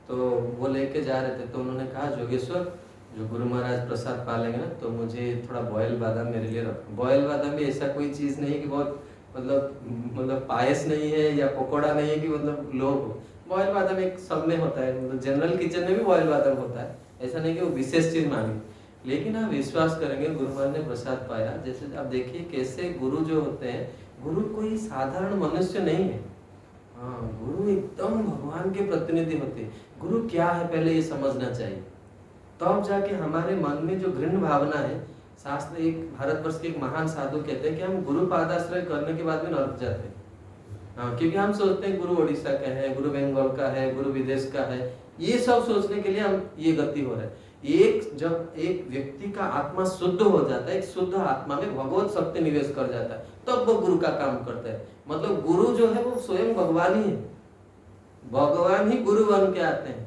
Speaker 1: तो वो लेके जा रहे थे, तो उन्होंने कहा जोगेश्वर जो गुरु महाराज प्रसाद पालेंगे ना, तो मुझे थोड़ा बॉयल बादाम मेरे लिए रखो। बॉयल बादाम भी ऐसा कोई चीज़ नहीं कि बहुत मतलब पायस नहीं है या पकौड़ा नहीं है कि मतलब लोग हो। बॉयल बादाम एक सब में होता है, मतलब जनरल किचन में भी बॉयल बादाम होता है, ऐसा नहीं कि वो विशेष चीज़ मांगी। लेकिन आप विश्वास करेंगे, गुरु महाराज ने प्रसाद पाया। जैसे आप देखिए कैसे गुरु जो होते हैं, गुरु कोई साधारण मनुष्य नहीं है। हाँ, गुरु एकदम भगवान के प्रतिनिधि होते हैं। गुरु क्या है पहले ये समझना चाहिए, तब जाके हमारे मन में जो घृण भावना है, शास्त्र एक भारतवर्ष के एक महान साधु कहते हैं कि हम गुरु पादाश्रय करने के बाद में नरक जाते हैं। हाँ, क्योंकि हम सोचते हैं गुरु उड़ीसा का है, गुरु बंगाल का है, गुरु विदेश का है, ये सब सोचने के लिए हम ये गति हो रहा है। जब एक व्यक्ति का आत्मा शुद्ध हो जाता है, एक शुद्ध आत्मा में भगवत शक्ति निवेश कर जाता है, तब वो गुरु का काम करता है। मतलब गुरु जो है वो स्वयं भगवान ही है, भगवान ही गुरु बन के आते हैं।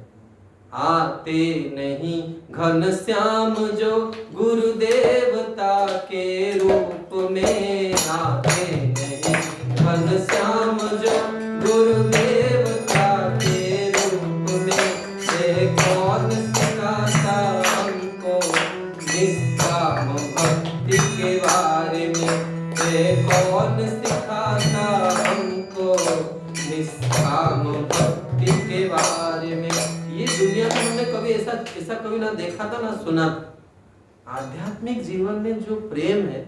Speaker 1: आते नहीं घनश्याम जो गुरु देवता के रूप में, आते नहीं घनश्याम जो गुरु देवता के रूप में, कौन सिखाता हमको निष्काम भक्ति के बारे में, कौन सिखाता हमको निष्काम भक्ति के बारे में। ये दुनिया में हमने कभी ऐसा कभी ना देखा था ना सुना। आध्यात्मिक जीवन में जो प्रेम है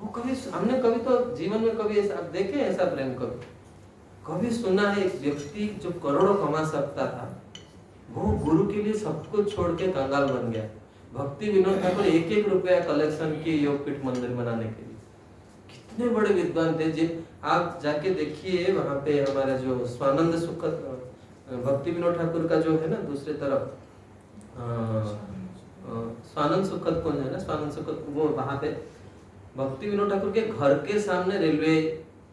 Speaker 1: वो कभी हमने कभी तो जीवन में कभी ऐसा देखे, ऐसा प्रेम कभी सुना है? एक व्यक्ति जो करोड़ों कमा सकता था वो गुरु के लिए सब कुछ छोड़ के कंगाल बन गया। भक्ति विनोद ठाकुर 1-1 रुपया कलेक्शन किए योगपीठ मंदिर बनाने के लिए। कितने बड़े विद्वान थे जी, आप जाके देखिए वहां पे हमारा जो स्वानंद सुखद भक्ति विनोद ठाकुर का जो है ना दूसरे तरफ स्वानंद सुखद कुंज है ना, स्वानंद सुखद, वो वहां पे भक्ति विनोद ठाकुर के घर के सामने रेलवे,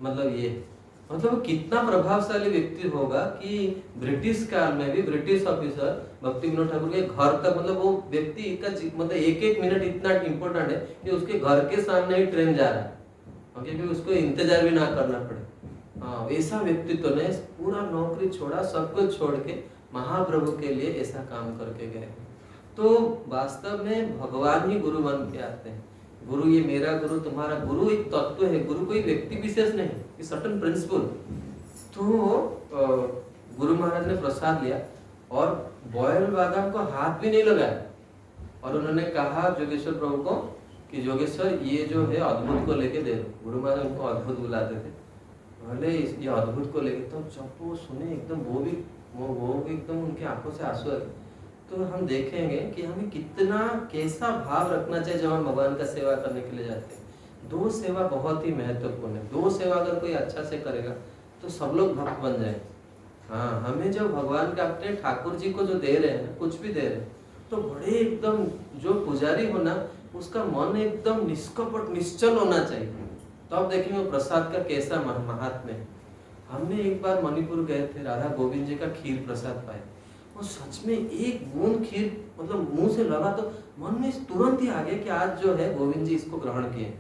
Speaker 1: मतलब कितना प्रभावशाली व्यक्ति होगा कि ब्रिटिश काल में भी ब्रिटिश ऑफिसर भक्ति विनोद ठाकुर के घर तक, मतलब वो व्यक्ति का मतलब 1-1 मिनट इतना इम्पोर्टेंट है कि उसके घर के सामने ही ट्रेन जा रहा है, क्योंकि उसको इंतजार भी ना करना पड़े। हाँ, ऐसा व्यक्तित्व ने पूरा नौकरी छोड़ा, सब कुछ छोड़ के महाप्रभु के लिए ऐसा काम करके गए। तो वास्तव में भगवान ही गुरु बन के आते हैं। गुरु, ये मेरा गुरु, तुम्हारा गुरु एक तत्व है, गुरु कोई व्यक्ति विशेष नहीं, ये सर्टेन प्रिंसिपल। तो गुरु महाराज ने प्रसाद लिया और बॉयल बादाम को हाथ भी नहीं लगाया और उन्होंने कहा जोगेश्वर प्रभु को कि जोगेश्वर ये जो है अद्भुत को लेके दे दो। गुरु महाराज उनको अद्भुत बुलाते थे, बोले ये अद्भुत को लेके। तो जब वो सुने एकदम वो भी एकदम उनके आंखों से आंसू आ गए। तो हम देखेंगे कि हमें कैसा भाव रखना चाहिए जब हम भगवान का सेवा करने के लिए जाते हैं। 2 सेवा बहुत ही महत्वपूर्ण है। 2 सेवा अगर कोई अच्छा से करेगा तो सब लोग भक्त बन जाए। हाँ, हमें जब भगवान का अपने ठाकुर जी को जो दे रहे हैं, कुछ भी दे रहे हैं, तो बड़े एकदम जो पुजारी होना उसका मन एकदम निष्कपट निश्चल होना चाहिए। तो आप देखेंगे प्रसाद का कैसा महात्म्य है। हमने एक बार मणिपुर गए थे, राधा गोविंद जी का खीर प्रसाद पाए। वो सच में एक बूंद खीर मतलब मुंह से लगा तो मन में तुरंत ही आ गया कि आज जो है गोविंद जी इसको ग्रहण किए।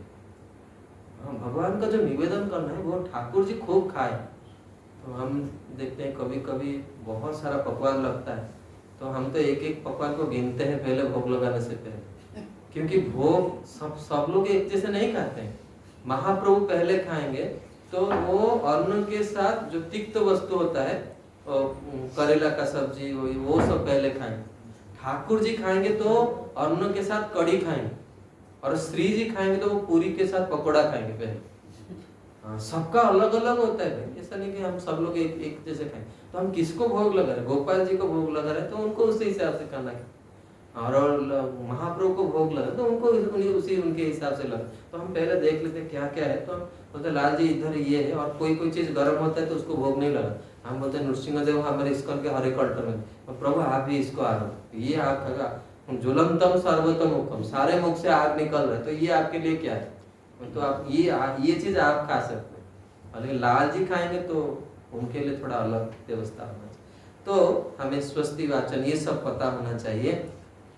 Speaker 1: भगवान का जो निवेदन करना है वो ठाकुर जी खूब खाए। तो हम देखते हैं कभी कभी बहुत सारा पकवान लगता है, तो हम तो 1-1 पकवान को गिनते हैं पहले भोग लगाने से पहले, क्योंकि भोग सब लोग एक जैसे नहीं खाते हैं। महाप्रभु पहले खाएंगे तो वो अन्न के साथ जो तिक्त वस्तु होता है, करेला का सब्जी वो सब पहले खाएंगे। ठाकुर जी खाएंगे तो अन्न के साथ कड़ी खाएंगे, और श्री जी खाएंगे तो वो पूरी के साथ पकोड़ा खाएंगे पहले। सबका अलग अलग होता है, ऐसा नहीं कि हम सब लोग एक जैसे खाएं। तो हम किसको भोग लगा रहे, गोपाल जी को भोग लगा रहे तो उनको उसी हिसाब से खाना है, और महाप्रभु को भोग लगा तो उनको उसी उनके हिसाब से लगा। तो हम पहले देख लेते क्या क्या है, तो हम बोलते लाल जी इधर ये है, और कोई चीज गर्म होता है तो उसको भोग नहीं लगा। हम बोलते नृसिंह देव हमारे इसको के हरे कल्टर में, प्रभु आप भी इसको आ ये आप खागा जुलमतम सर्वतम हुक्म, सारे मुख से आग निकल रहा है, तो ये आपके लिए क्या है, तो आप ये चीज आप खा सकते हैं। और लाल जी खाएंगे तो उनके लिए थोड़ा अलग व्यवस्था होना चाहिए। तो हमें स्वस्ति वाचन ये सब पता होना चाहिए।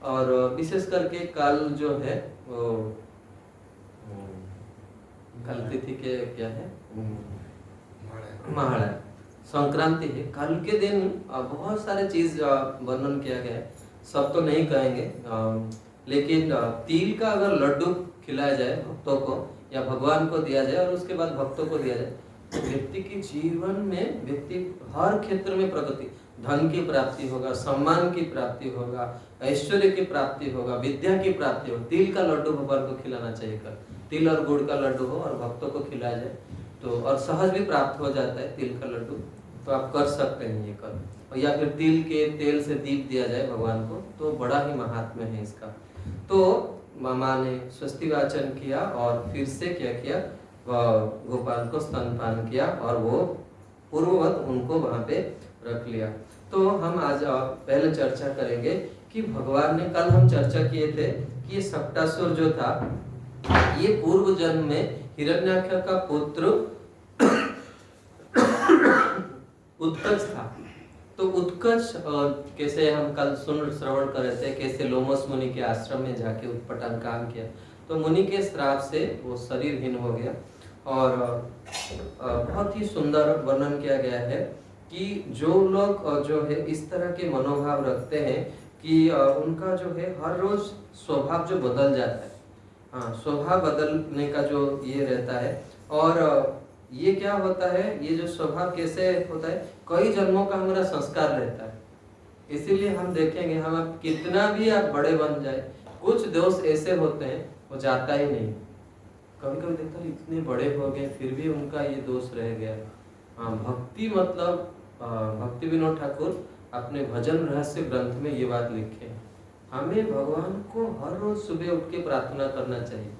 Speaker 1: और विशेष करके कल जो है वो कल तिथि के क्या है, महाड़ा संक्रांति है। कल के दिन बहुत सारे चीज वर्णन किया गया है, सब तो नहीं कहेंगे, लेकिन तिल का अगर लड्डू खिलाया जाए भक्तों को या भगवान को दिया जाए और उसके बाद भक्तों को दिया जाए तो व्यक्ति के जीवन में व्यक्ति हर क्षेत्र में प्रगति, धन की प्राप्ति होगा, सम्मान की प्राप्ति होगा, ऐश्वर्य की प्राप्ति होगा, विद्या की प्राप्ति होगा। तिल का लड्डू भगवान को खिलाना चाहिए। कल तिल और गुड़ का लड्डू हो और भक्तों को खिलाया जाए तो, और सहज भी प्राप्त हो जाता है तिल का लड्डू, तो आप कर सकते हैं ये कल। और या फिर तिल के तेल से दीप दिया जाए भगवान को, तो बड़ा ही महात्म्य है इसका। तो मामा ने स्वस्ति वाचन किया और फिर से क्या किया, गोपाल को स्तनपान किया और वो पूर्ववत उनको वहां पे रख लिया। तो हम आज पहले चर्चा करेंगे कि भगवान ने, कल हम चर्चा किए थे कि ये सक्टासुर जो था ये पूर्व जन्म में हिरण्याक्ष का पुत्र उत्कच था। तो उत्कच कैसे हम कल श्रवण कर रहे थे, कैसे लोमस मुनि के आश्रम में जाके उत्पटान काम किया, तो मुनि के श्राप से वो शरीरहीन हो गया। और बहुत ही सुंदर वर्णन किया गया है कि जो लोग जो है इस तरह के मनोभाव रखते हैं कि उनका जो है हर रोज स्वभाव जो बदल जाता है, हाँ, स्वभाव बदलने का जो ये रहता है। और ये क्या होता है, ये जो स्वभाव कैसे होता है, कई जन्मों का हमारा संस्कार रहता है। इसीलिए हम देखेंगे, हम अब कितना भी आप बड़े बन जाए, कुछ दोष ऐसे होते हैं वो जाता ही नहीं। कभी कभी देखता है इतने बड़े हो गए फिर भी उनका ये दोष रह गया। हाँ, भक्ति मतलब भक्ति विनोद ठाकुर अपने भजन रहस्य ग्रंथ में ये बात लिखे, हमें भगवान को हर रोज सुबह उठ के प्रार्थना करना चाहिए।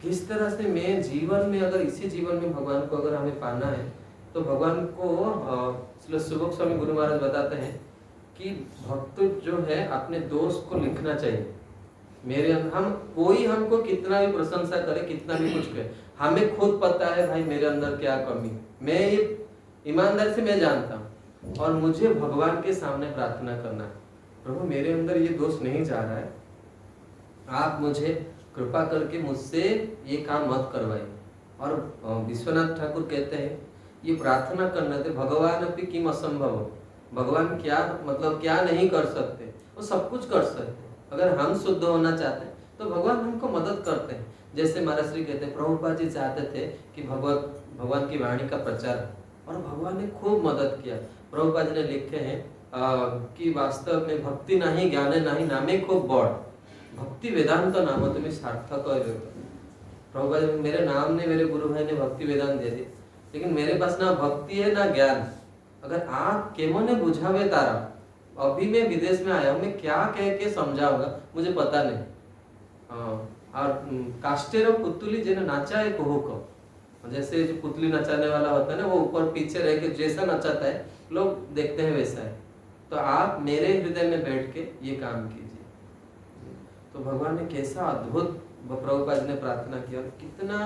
Speaker 1: किस तरह से मैं जीवन में, अगर इसी जीवन में भगवान को अगर हमें पाना है तो भगवान को सुबह स्वामी गुरु महाराज बताते हैं कि भक्त जो है अपने दोस्त को लिखना चाहिए। मेरे हम कोई हमको कितना भी प्रशंसा करे, कितना भी कुछ करे, हमें खुद पता है भाई मेरे अंदर क्या कमी, मैं ये ईमानदारी से मैं जानता हूँ। और मुझे भगवान के सामने प्रार्थना करना है, प्रभु मेरे अंदर ये दोष नहीं जा रहा है, आप मुझे कृपा करके मुझसे ये काम मत करवाइए। और विश्वनाथ ठाकुर कहते हैं ये प्रार्थना करना थे, भगवान अपनी किम असंभव, भगवान क्या मतलब क्या नहीं कर सकते, वो सब कुछ कर सकते। अगर हम शुद्ध होना चाहते हैं तो भगवान हमको मदद करते हैं। जैसे महाराज श्री कहते हैं, प्रभुपाद जी चाहते थे कि भगवान की वाणी का प्रचार, और भगवान ने खूब मदद किया। प्रभुपाद जी ने लिखे हैं कि वास्तव में भक्ति नाही ज्ञाने नाही नामे खूब बड़, भक्ति वेदांत नाम तुम्हें सार्थक। प्रभुपाद जी, मेरे नाम ने, मेरे गुरु भाई ने भक्ति वेदांत दे दी, लेकिन मेरे पास ना भक्ति है ना ज्ञान। अगर आप केमने बुझावे तारा, अभी मैं विदेश में आया हूँ, मैं क्या कह के समझाऊंगा मुझे पता नहीं। और कास्टेरो पुतली जिन्हें नाचा है कोहो को, जैसे जो पुतली नचाने वाला होता है ना, वो ऊपर पीछे रह के जैसा नचाता है लोग देखते हैं वैसा है। तो आप मेरे हृदय में बैठ के ये काम कीजिए। तो भगवान ने कैसा अद्भुत, प्रभुपाद ने प्रार्थना किया, कितना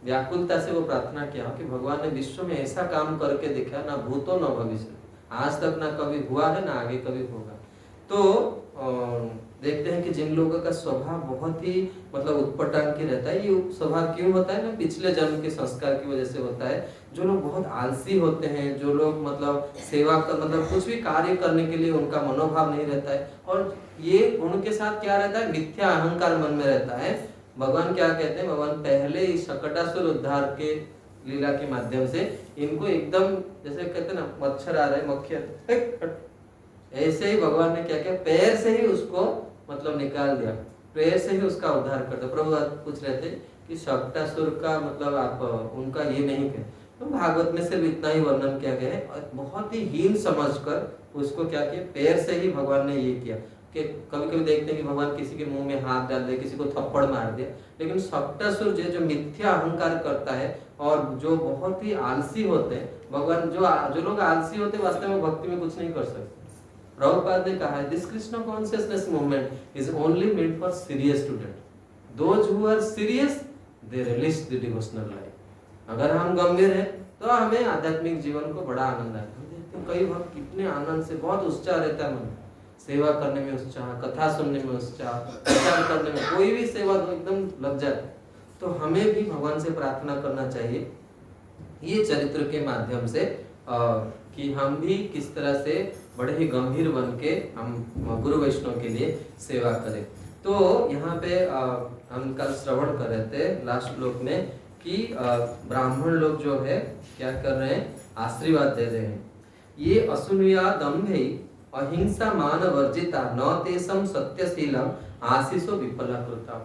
Speaker 1: व्याकुलता से वो प्रार्थना किया कि भगवान ने विश्व में ऐसा काम करके दिखा, ना भूतो न भविष्य, आज तक ना कभी हुआ है ना आगे कभी होगा। तो देखते हैं कि जिन लोगों का स्वभाव बहुत ही मतलब उत्पटांग के रहता है, ये स्वभाव क्यों होता है ना, पिछले जन्म के संस्कार की वजह से होता है। जो लोग बहुत आलसी होते हैं, जो लोग मतलब सेवा का मतलब कुछ भी कार्य करने के लिए उनका मनोभाव नहीं रहता है, और ये उनके साथ क्या रहता है, मिथ्या अहंकार मन में रहता है। भगवान क्या कहते हैं, भगवान पहले ही शकटासुर उद्धार के लीला के माध्यम से इनको एकदम, जैसे कहते हैं ना मच्छर आ रहे मक्खियां, ऐसे ही भगवान ने क्या किया, पैर से ही उसको मतलब निकाल दिया, पैर से ही उसका उद्धार कर दिया। प्रभु पूछ रहे थे कि शकटासुर का मतलब आप उनका ये नहीं कहे, तो भागवत में सिर्फ इतना ही वर्णन किया गया है, और बहुत ही हीन समझकर उसको क्या किया, पैर से ही भगवान ने ये किया। कि कभी कभी देखते हैं कि भगवान किसी के मुंह में हाथ डाल दे, किसी को थप्पड़ मार दिया, लेकिन शकटासुर जो मिथ्या अहंकार करता है और जो बहुत ही आलसी होते हैं, भगवान जो लोग आलसी होते हैं वास्तव में भक्ति में कुछ नहीं कर सकते। प्रभुपाद ने कहा है, this Krishna consciousness movement is only meant for serious student, those who are serious they release the devotional life. अगर हम गंभीर हैं तो हमें आध्यात्मिक जीवन को बड़ा आनंद आता है। देखते हैं कई भक्त कितने आनंद से, बहुत उत्साह रहता है मन, सेवा करने में उत्साह, कथा सुनने में उत्साह, प्रचार करने में, कोई भी सेवा तो एकदम लग जाता है। तो हमें भी भगवान से प्रार्थना करना चाहिए ये चरित्र के माध्यम से कि हम भी किस तरह से बड़े ही गंभीर बन के हम गुरु वैष्णव के लिए सेवा करें। तो यहाँ पे हम कल श्रवण कर रहे थे लास्ट श्लोक में कि ब्राह्मण लोग जो है क्या कर रहे हैं, आशीर्वाद दे रहे हैं। ये असूया दम्भे अहिंसा मान वर्जिता न तेसम सत्यशीलम आशीषो विफला कृता।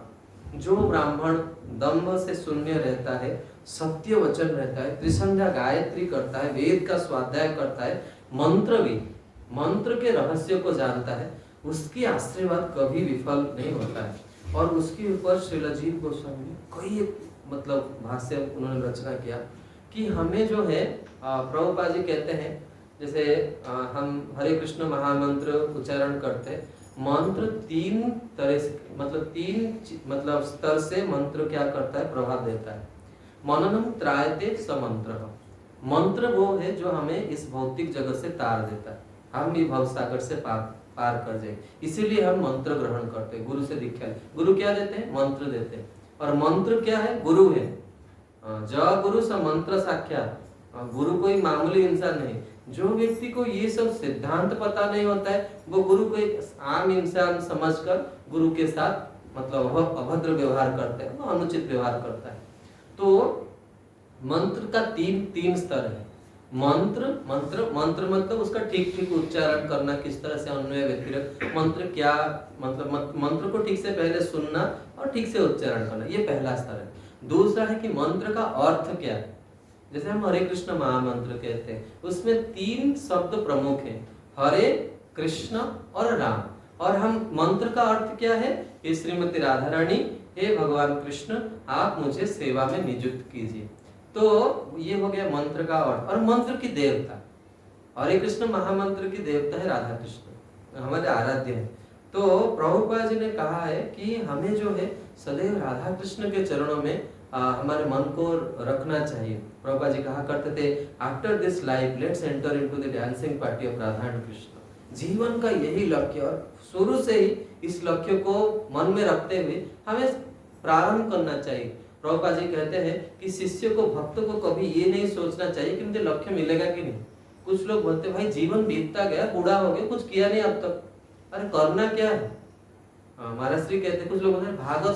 Speaker 1: जो ब्राह्मण दम्भ से शून्य रहता है, सत्य वचन रहता है, त्रिसंध्या गायत्री करता है, वेद का स्वाध्याय करता है, मंत्र के रहस्य को जानता है, उसकी आशीर्वाद कभी विफल नहीं होता है। और उसके ऊपर श्रील अजीत गोस्वामी ने कई मतलब भाष्य उन्होंने रचना किया कि हमें जो है, प्रभुपाद जी कहते हैं जैसे हम हरे कृष्ण महामंत्र उच्चारण करते, मंत्र तीन तरह से, मतलब स्तर से मंत्र क्या करता है, प्रभाव देता है। मननम त्रायते समंत्र, मंत्र वो है जो हमें इस भौतिक जगत से तार देता है, हम भी भव सागर से पार कर जाए, इसीलिए हम मंत्र ग्रहण करते हैं, गुरु से दीक्षा। गुरु क्या देते हैं, मंत्र देते हैं। और मंत्र क्या है, गुरु है। ज गुरु स मंत्र साक्षात, गुरु कोई मामूली इंसान नहीं। जो व्यक्ति को ये सब सिद्धांत पता नहीं होता है, वो गुरु को एक आम इंसान समझकर गुरु के साथ मतलब अभद्र व्यवहार करता है, वो अनुचित व्यवहार करता है। तो मंत्र का तीन स्तर है। मंत्र मतलब उसका ठीक ठीक उच्चारण करना, किस तरह से अन्वय व्यतिरेक, मंत्र क्या मतलब, मंत्र को ठीक से पहले सुनना और ठीक से उच्चारण करना, ये पहला स्तर है। दूसरा है कि मंत्र का अर्थ क्या है। जैसे हम हरे कृष्ण महामंत्र कहते हैं, उसमें 3 शब्द प्रमुख हैं, हरे कृष्ण और राम। और हम मंत्र का अर्थ क्या है, हे श्रीमती राधा रानी, हे भगवान कृष्ण, आप मुझे सेवा में नियुक्त कीजिए। तो ये हो गया मंत्र का अर्थ। और मंत्र की देवता, हरे कृष्ण महामंत्र की देवता है राधा कृष्ण, हमारे आराध्य है। तो प्रभुपाद जी ने कहा है कि हमें जो है सदैव राधा कृष्ण के चरणों में हमारे मन को रखना चाहिए। प्रभुपाद जी कहा करते थे, after this life let's enter into the dancing party of Radha and Krishna. जीवन का यही लक्ष्य, और शुरू से ही इस लक्ष्य को मन में रखते हुए हमें प्रारंभ करना चाहिए। प्रभुपाद जी कहते हैं कि शिष्य को, भक्त को कभी ये नहीं सोचना चाहिए कि मुझे लक्ष्य मिलेगा कि नहीं। कुछ लोग बोलते, भाई जीवन बीतता गया, बूढ़ा हो गया, कुछ किया नहीं अब तक, अरे करना क्या है। महाराज श्री कहते, कुछ लोग बोलते भागवत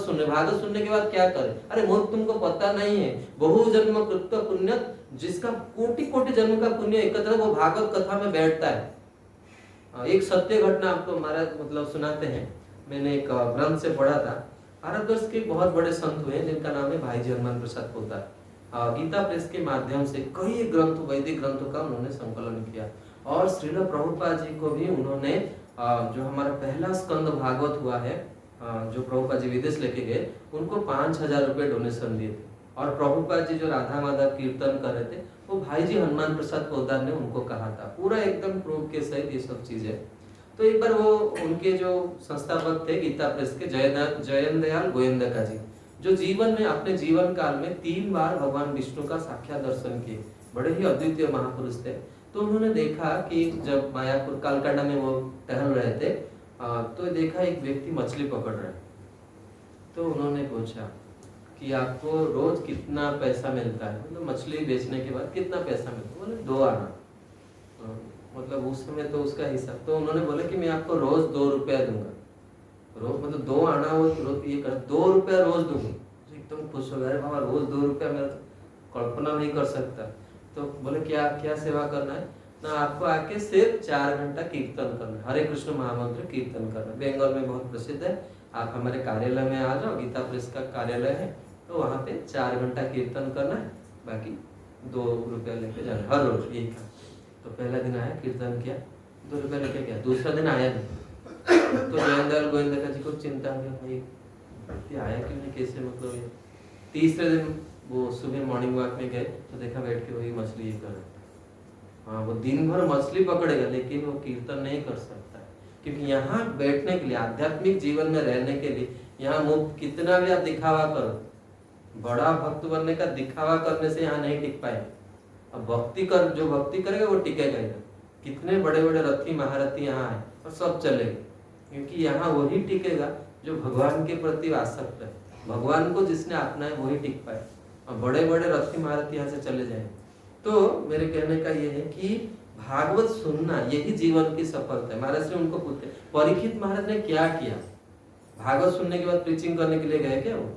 Speaker 1: सुनने के बाद क्या करें, अरे मूर्ख तुमको पता नहीं है, बहु जन्म कृत पुण्य, जिसका कोटि कोटि जन्म का पुण्य एकत्र वो भागवत कथा में बैठता है। एक सत्य घटना आपको महाराज मतलब सुनाते हैं, मैंने एक ग्रंथ से पढ़ा था। भारतवर्ष के बहुत बड़े संत हुए जिनका नाम है भाई जी हनुमान प्रसाद पोद्दार। गीता प्रेस के माध्यम से कई ग्रंथ, वैदिक ग्रंथों का उन्होंने संकलन किया। और श्रील प्रभुपाद जी को भी उन्होंने जो हमारा पहला स्कंद भागवत हुआ है, जो प्रभुपाद जी विदेश लेके गए, उनको 5000 रुपए डोनेशन दिए थे। और प्रभुपाद जी जो राधा माधव कीर्तन कर रहे थे, वो भाई जी हनुमान प्रसाद पोद्दार ने उनको कहा था, पूरा एकदम प्रूफ के सहित ये सब चीजें। तो एक बार वो उनके जो संस्थापक थे गीता प्रेस के, जयन दयाल गोविंदका जी, जो जीवन में अपने जीवन काल में 3 बार भगवान विष्णु का साक्षात दर्शन किए, बड़े ही अद्वितीय महापुरुष थे। तो उन्होंने देखा कि जब मायापुर कालकांडा में वो टहल रहे थे, तो देखा एक व्यक्ति मछली पकड़ रहा है। तो उन्होंने पूछा कि आपको रोज कितना पैसा मिलता है, मतलब मछली बेचने के बाद कितना पैसा मिलता है। बोले 2 आना, मतलब उस समय तो उसका हिसाब। तो उन्होंने बोला कि मैं आपको रोज 2 रुपया दूंगा, रोज मतलब 2 आना, वो ये कर 2 रुपया रोज दूंगा। एकदम खुश हो गए, बाबा रोज 2 रुपया, मैं तो कल्पना नहीं कर सकता। तो बोले क्या क्या सेवा करना है ना, आपको आके सिर्फ 4 घंटा कीर्तन करना है, हरे कृष्ण महामंत्र कीर्तन करना है। बंगाल में बहुत प्रसिद्ध है, आप हमारे कार्यालय में आ जाओ, गीता प्रेस का कार्यालय है, तो वहाँ पे 4 घंटा कीर्तन करना है, बाकी 2 रुपया लेके जाना हर रोज, यही काम। तो पहला दिन आया, कीर्तन किया, 2 रुपया लेके गया। दूसरा दिन आया नहीं, तो जयंदयाल गोविंदका जी को चिंता हुई, भाई आया क्यों नहीं, कैसे मतलब ये। तीसरे दिन वो सुबह मॉर्निंग वॉक में गए, तो देखा बैठ के वही मछली ये कर रहा था। हाँ, वो दिन भर मछली पकड़ेगा लेकिन वो कीर्तन नहीं कर सकता, क्योंकि यहाँ बैठने के लिए, आध्यात्मिक जीवन में रहने के लिए, यहाँ मुफ्त कितना भी आप दिखावा करो, बड़ा भक्त बनने का दिखावा करने से यहाँ नहीं टिक पाए। अब जो भक्ति करेगा वो टिकेगा ही। कितने बड़े बड़े रथी महारथी यहाँ है और सब चलेगा, क्योंकि यहाँ वही टिकेगा जो भगवान के प्रति आसक्त है, भगवान को जिसने अपना है वही टिक पाए। और बड़े बड़े रथी महारथी यहाँ से चले जाए। तो मेरे कहने का ये है कि भागवत सुनना यही जीवन की सफलता है। महाराज ने उनको पूछते, परीक्षित महाराज ने क्या किया, भागवत सुनने के बाद प्रीचिंग करने के लिए गए क्या वो?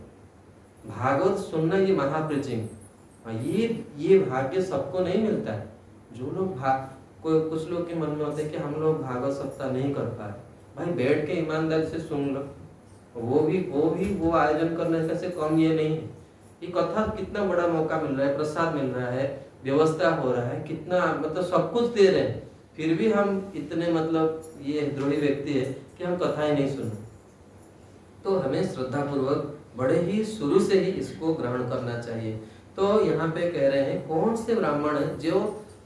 Speaker 1: भागवत सुनना ये महाप्रीचिंग, ये भाग्य सबको नहीं मिलता है। जो लोग कुछ लोग के मन में होते हैं कि हम लोग भागवत सप्ताह नहीं कर पाए, भाई बैठ के ईमानदारी से सुन लो, वो आयोजन करने से कम ये नहीं है। ये कथा कितना बड़ा मौका मिल रहा है, प्रसाद मिल रहा है, व्यवस्था हो रहा है, कितना मतलब सब कुछ दे रहे हैं, फिर भी हम इतने मतलब ये द्रोही व्यक्ति है कि हम कथाएं नहीं सुन। तो हमें श्रद्धा पूर्वक बड़े ही शुरू से ही इसको ग्रहण करना चाहिए। तो यहाँ पे कह रहे हैं कौन से ब्राह्मण है जो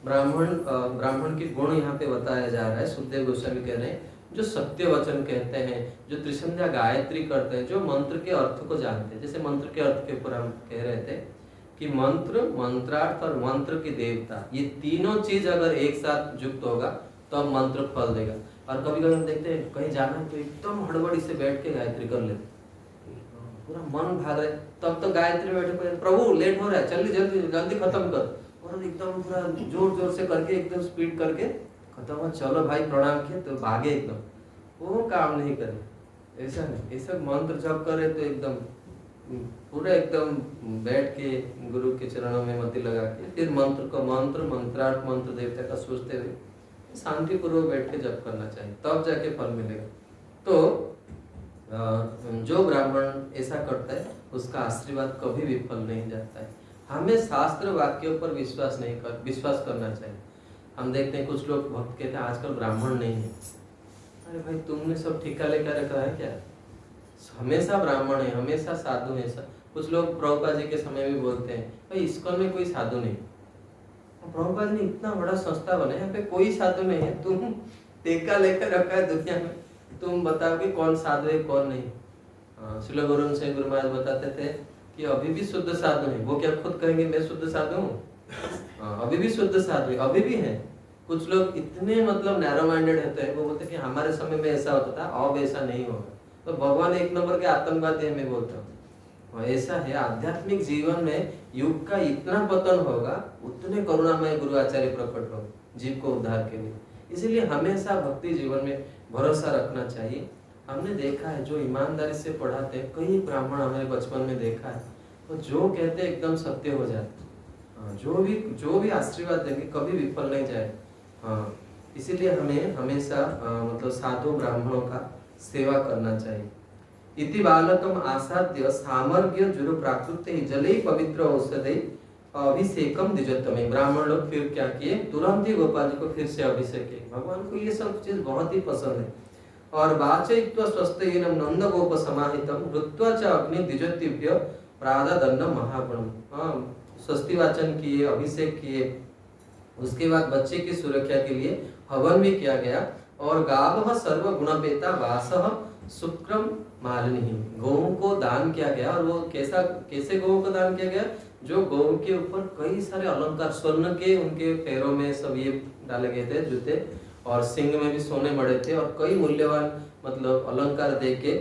Speaker 1: ब्राह्मण के गुण यहाँ पे बताया जा रहा है। सुखदेव गोस्वामी कह रहे हैं जो सत्य वचन कहते हैं, जो त्रिसंध्या गायत्री करते हैं, जो मंत्र के अर्थ को जानते हैं। जैसे मंत्र के अर्थ के ऊपर हम कह रहे थे कि मंत्र, मंत्रार्थ और मंत्र की देवता, ये तीनों चीज अगर एक साथ युक्त होगा तो अब मंत्र फल देगा। और कभी कभी हम देखते हैं कहीं जाना है तो एकदम हड़बड़ी से बैठ के गायत्री कर लेते, पूरा मन भाग रहा है, तब तो गायत्री बैठे प्रभु लेट हो रहा है, जल्दी जल्दी जल्दी खत्म कर, और एकदम पूरा जोर जोर से करके एकदम स्पीड करके खत्म हो, चलो भाई प्रणाम किए तो भागे एकदम, वो काम नहीं करे। ऐसा नहीं, ऐसा मंत्र जप करे तो एकदम पूरा एकदम बैठ के गुरु के चरणों में मति लगा के फिर मंत्र को मंत्रार्थ मंत्र देवता का सोचते हुए शांति पूर्वक बैठ के जप करना चाहिए, तब जाके फल मिलेगा। तो जो ब्राह्मण ऐसा करता है उसका आशीर्वाद कभी विफल नहीं जाता है। हमें शास्त्र वाक्यों पर विश्वास करना चाहिए। हम देखते हैं कुछ लोग भक्त कहते हैं आजकल ब्राह्मण नहीं है। अरे भाई तुमने सब ठिका लेकर रखा है क्या? हमेशा ब्राह्मण है, हमेशा साधु है। कुछ लोग प्रभुपाद जी के समय में बोलते हैं भाई इस्कॉन में कोई साधु नहीं। प्रभुपाद जी ने इतना बड़ा संस्था बनाया, यहाँ पे कोई साधु नहीं है, तुम टीका लेकर रखा है दुनिया में, तुम बताओ कि कौन साधु है कौन नहीं। श्रील गुरु से गुरु महाराज बताते थे कि अभी भी शुद्ध साधु है। वो क्या खुद कहेंगे मैं शुद्ध साधु हूँ? अभी भी शुद्ध साधु है, अभी भी है। कुछ लोग इतने मतलब नैरो माइंडेड होते हैं, वो बोलते हैं कि हमारे समय में ऐसा होता था, अब ऐसा नहीं होगा। तो भगवान एक नंबर के आतंकवादी है, मैं बोलता हूँ। और ऐसा है आध्यात्मिक जीवन में युग का इतना पतन होगा, उतने करुणामय गुरु आचार्य प्रकट हो जीव को उद्धार के लिए। इसलिए हमेशा भक्ति जीवन में भरोसा रखना चाहिए। हमने देखा है जो ईमानदारी से पढ़ाते हैं, कई ब्राह्मण हमारे बचपन में देखा है, तो जो कहते हैं एकदम सत्य हो जाते। जो भी आशीर्वाद देंगे कभी विफल नहीं जाए। इसीलिए हमें हमेशा मतलब साधु ब्राह्मणों का सेवा करना चाहिए। इति बालकम आसाद्य सामर्ग्य जुरु प्राकृते जले पवित्र औषधि अभिषेकम द्विजोत्तमे। ब्राह्मण लोग फिर क्या किए, तुरंत ही गोपाल जी को फिर से अभिषेक किए। भगवान को ये सब चीज बहुत ही पसंद है। और वाचयित्वा स्वस्थयेन नंद गोप समाहितम रुत्वा च अग्नि द्विजोत्तिभ्य प्रादादन्न महागुणम। स्वस्ति वाचन किए, अभिषेक किए, उसके बाद बच्चे की सुरक्षा के लिए हवन भी किया गया। और गावः सर्व गुणपेता वासः शुक्रम मालिनी, गौ को दान किया गया। और वो कैसे गौ को दान किया गया? जो गौ के ऊपर कई सारे अलंकार, स्वर्ण के उनके पैरों में सब ये डाले गए थे जूते, और सिंह में भी सोने मड़े थे, और कई मूल्यवान मतलब अलंकार दे के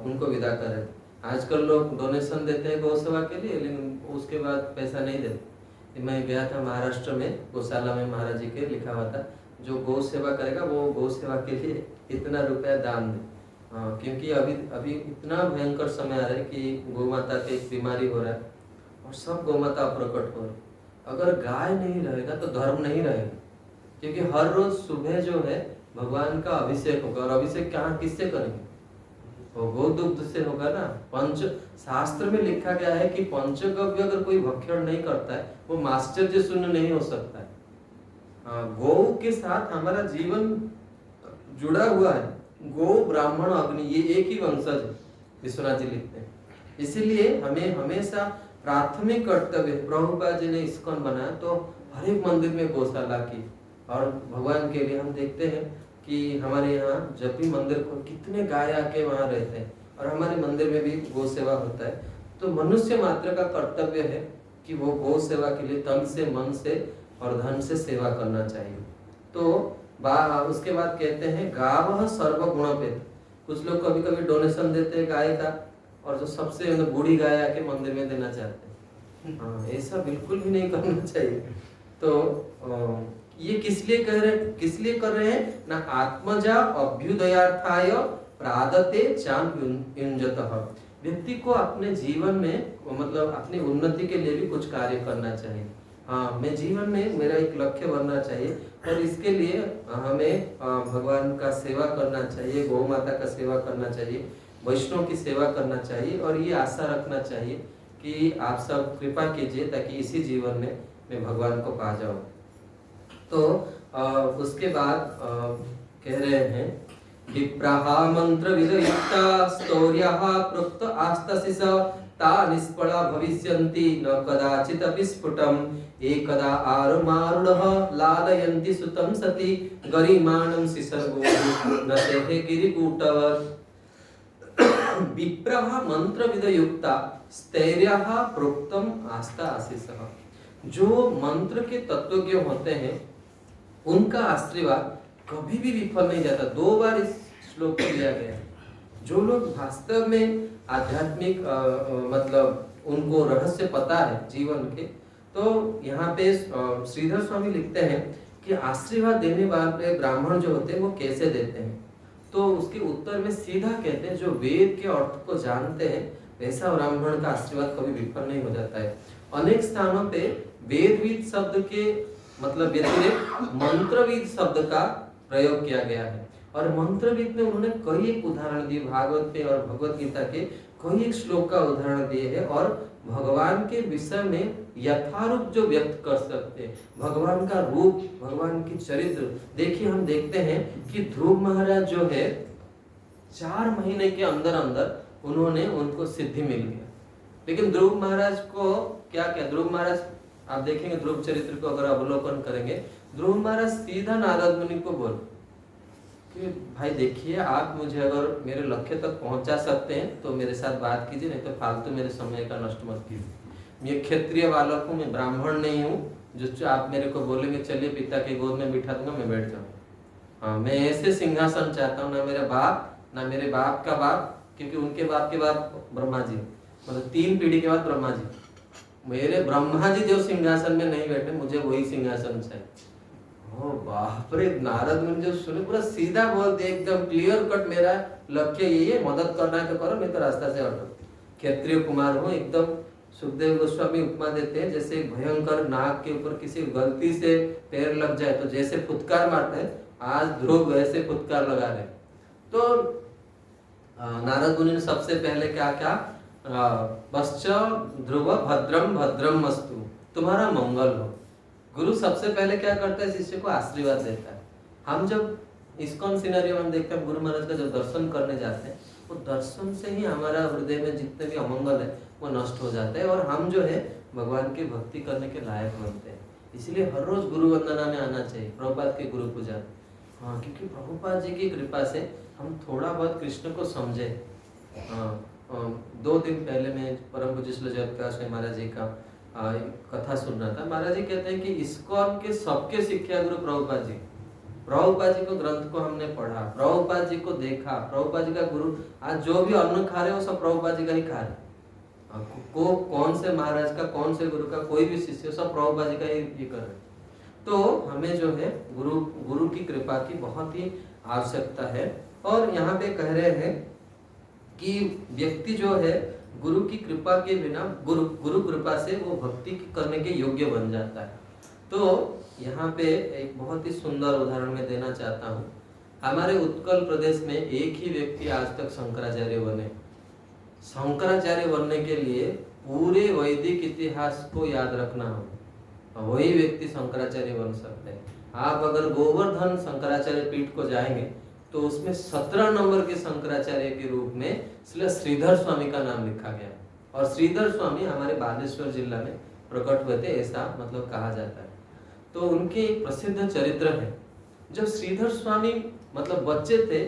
Speaker 1: उनको विदा कर रहे थे। आजकल लोग डोनेशन देते हैं गौ सेवा के लिए, लेकिन उसके बाद पैसा नहीं देते। मैं गया था महाराष्ट्र में, गौशाला में महाराज जी के लिखा हुआ था जो गौ सेवा करेगा वो गौ सेवा के लिए इतना रुपया दान दे। क्योंकि अभी इतना भयंकर समय आ रहा है कि गौ माता के एक बीमारी हो रहा है और सब गौ माता प्रकट हो रही। अगर गाय नहीं रहेगा तो धर्म नहीं रहेगा, क्योंकि हर रोज सुबह जो है भगवान का अभिषेक होगा। और अभिषेक कहाँ किससे करेंगे? वो गौ दुग्ध से होगा ना। पंच शास्त्र में लिखा गया है कि पंचगव्य अगर कोई भक्षण नहीं करता है वो माश्चर्य शून्य नहीं हो सकता है। गौ के साथ हमारा जीवन जुड़ा हुआ है। गौ ब्राह्मण अग्नि ये एक ही वंशज है, विश्वनाथ जी लिखते हैं। इसीलिए हमें हमेशा प्राथमिक कर्तव्य, प्रभुपाद जी ने इस्कॉन बनाया तो हर एक मंदिर में गौशाला की। और भगवान के लिए हम देखते हैं कि हमारे यहाँ जब भी मंदिर को कितने गाय आके वहाँ रहते हैं, और हमारे मंदिर में भी गौ सेवा होता है। तो मनुष्य मात्र का कर्तव्य है कि वो गौ सेवा के लिए तन से, मन से और धन से सेवा करना चाहिए। तो उसके बाद कहते हैं गावः सर्व गुणपेत। कुछ लोग कभी कभी डोनेशन देते हैं गाय का, और जो सबसे बूढ़ी गाय आके मंदिर में देना चाहते हैं। ऐसा बिल्कुल भी नहीं करना चाहिए। तो ये किस लिए कर रहे हैं ना? आत्मजा अभ्युदयार्थाय प्रादते चान युञ्जतः। व्यक्ति को अपने जीवन में मतलब अपनी उन्नति के लिए भी कुछ कार्य करना चाहिए। मैं जीवन में मेरा एक लक्ष्य बनना चाहिए, और इसके लिए हमें भगवान का सेवा करना चाहिए, गौ माता का सेवा करना चाहिए, वैष्णव की सेवा करना चाहिए। और ये आशा रखना चाहिए कि आप सब कृपा कीजिए ताकि इसी जीवन में मैं भगवान को पा जाऊं। तो उसके बाद कह रहे हैं विप्राः मन्त्रविदयुक्ता स्तौर्याः प्रोक्त आस्तसिस ता निष्फला भविष्यन्ति न कदाचित् विस्फुटम् एकदा आरुमारुढः लालयन्ति सुतं सति गरिमाणं शिशर्गो न सेहे गिरिकूटवत् विप्राः मन्त्रविदयुक्ता स्थैर्याः प्रोक्तम आस्था आशीषः। जो मंत्र के तत्वज्ञ होते हैं उनका आशीर्वाद कभी भी विफल नहीं जाता। 2 बार इस श्लोक को लिया गया है। जो लोग वास्तव में आध्यात्मिक मतलब उनको रहस्य पता है जीवन के, तो यहाँ पे श्रीधर स्वामी लिखते हैं कि आशीर्वाद देने वाले ब्राह्मण जो होते हैं वो कैसे देते हैं। तो उसके उत्तर में सीधा कहते हैं जो वेद के अर्थ को जानते हैं वैसा ब्राह्मण का आशीर्वाद कभी विफल नहीं हो जाता है। अनेक स्थानों पे वेदविद शब्द के मतलब व्यतिरिक्त मंत्रविद शब्द का प्रयोग किया गया है और मंत्रविद में उन्होंने कई एक उदाहरण दिए। भागवत में और भगवत गीता के कई एक श्लोक का उदाहरण दिए हैं और भगवान के विषय में यथारूप जो व्यक्त कर सकते हैं, भगवान का रूप, भगवान की चरित्र। देखिए हम देखते हैं कि ध्रुव महाराज जो है 4 महीने के अंदर अंदर उन्होंने उनको सिद्धि मिल गया। लेकिन ध्रुव महाराज को क्या क्या, ध्रुव महाराज आप देखेंगे ध्रुव चरित्र को अगर अवलोकन करेंगे, ध्रुव महाराज सीधा नारद मुनि को बोल कि भाई देखिए आप मुझे अगर मेरे लक्ष्य तक पहुंचा सकते हैं तो मेरे साथ बात कीजिए, नहीं तो फालतू मेरे समय का नष्ट मत कीजिए। मैं क्षत्रिय बालक हूँ, मैं ब्राह्मण नहीं हूँ जो आप मेरे को बोलेंगे चलिए पिता के गोद में बिठा दूंगा मैं बैठ जाऊँ। हाँ, मैं ऐसे सिंहासन चाहता हूँ, ना मेरा बाप ना मेरे बाप का बाप, क्योंकि उनके बाप के बाप ब्रह्मा जी, मतलब 3 पीढ़ी के बाद ब्रह्मा जी, मेरे ब्रह्मा जी जो सिंहासन में नहीं बैठे मुझे वही सिंहासन चाहिए। ओ बाप रे, नारद मुनि जो सुने पूरा सीधा बोल दिया, एकदम क्लियर कट, मेरा लक्ष्य यही है, मदद करना है तो करो नहीं तो रास्ता से हटो। क्षत्रिय कुमार हूँ एकदम। सुखदेव गोस्वामी उपमा देते हैं जैसे भयंकर नाग के ऊपर किसी गलती से पैर लग जाए तो जैसे फुटकार मारते हैं, आज ध्रुव वैसे फुटकार लगा रहे। तो नारद मुनि ने सबसे पहले क्या क्या, पश्च ध्रुव भद्रम भद्रम मस्तु, तुम्हारा मंगल हो। गुरु सबसे पहले क्या करता है, शिष्य को आशीर्वाद देता है। हम जब इस्कॉन सिनेरियो में देखते हैं गुरु महाराज का जब दर्शन करने जाते हैं, वो दर्शन से ही हमारा हृदय में जितने भी अमंगल है वो नष्ट हो जाता है और हम जो है भगवान की भक्ति करने के लायक बनते हैं। इसलिए हर रोज गुरु वंदना में आना चाहिए, प्रभुपाद के गुरु पूजा। हाँ, क्योंकि प्रभुपाद जी की कृपा से हम थोड़ा बहुत कृष्ण को समझे। 2 दिन पहले मैं परम पूज्य श्री जयप्रकाश महाराज जी का कथा सुन रहा था। महाराज जी कहते हैं कि इस्कॉन के सबके शिक्षा गुरु प्रभुपाद जी। प्रभुपाद जी को ग्रंथ को हमने पढ़ा, प्रभुपाद जी को देखा, प्रभुपाद जी का गुरु, आज जो भी अन्न खा रहे हो सब प्रभुपाद जी का ही खा रहे। को कौन से महाराज का, कौन से गुरु का, कोई भी शिष्य, सब प्रभुपाद जी का ही कर रहे। तो हमें जो है गुरु की कृपा की बहुत ही आवश्यकता है। और यहाँ पे कह रहे हैं कि व्यक्ति जो है गुरु की कृपा के बिना, गुरु कृपा से वो भक्ति करने के योग्य बन जाता है। तो यहाँ पे एक बहुत ही सुंदर उदाहरण मैं देना चाहता हूँ। हमारे उत्कल प्रदेश में एक ही व्यक्ति आज तक शंकराचार्य बने। शंकराचार्य बनने के लिए पूरे वैदिक इतिहास को याद रखना हो, वही व्यक्ति शंकराचार्य बन सकते हैं। आप अगर गोवर्धन शंकराचार्य पीठ को जाएंगे तो उसमें 17 नंबर के शंकराचार्य के रूप में श्रीधर स्वामी का नाम लिखा गया। और श्रीधर स्वामी हमारे बालेश्वर जिला में प्रकट हुए थे, ऐसा मतलब कहा जाता है। तो उनके एक प्रसिद्ध चरित्र है। जब श्रीधर स्वामी मतलब बच्चे थे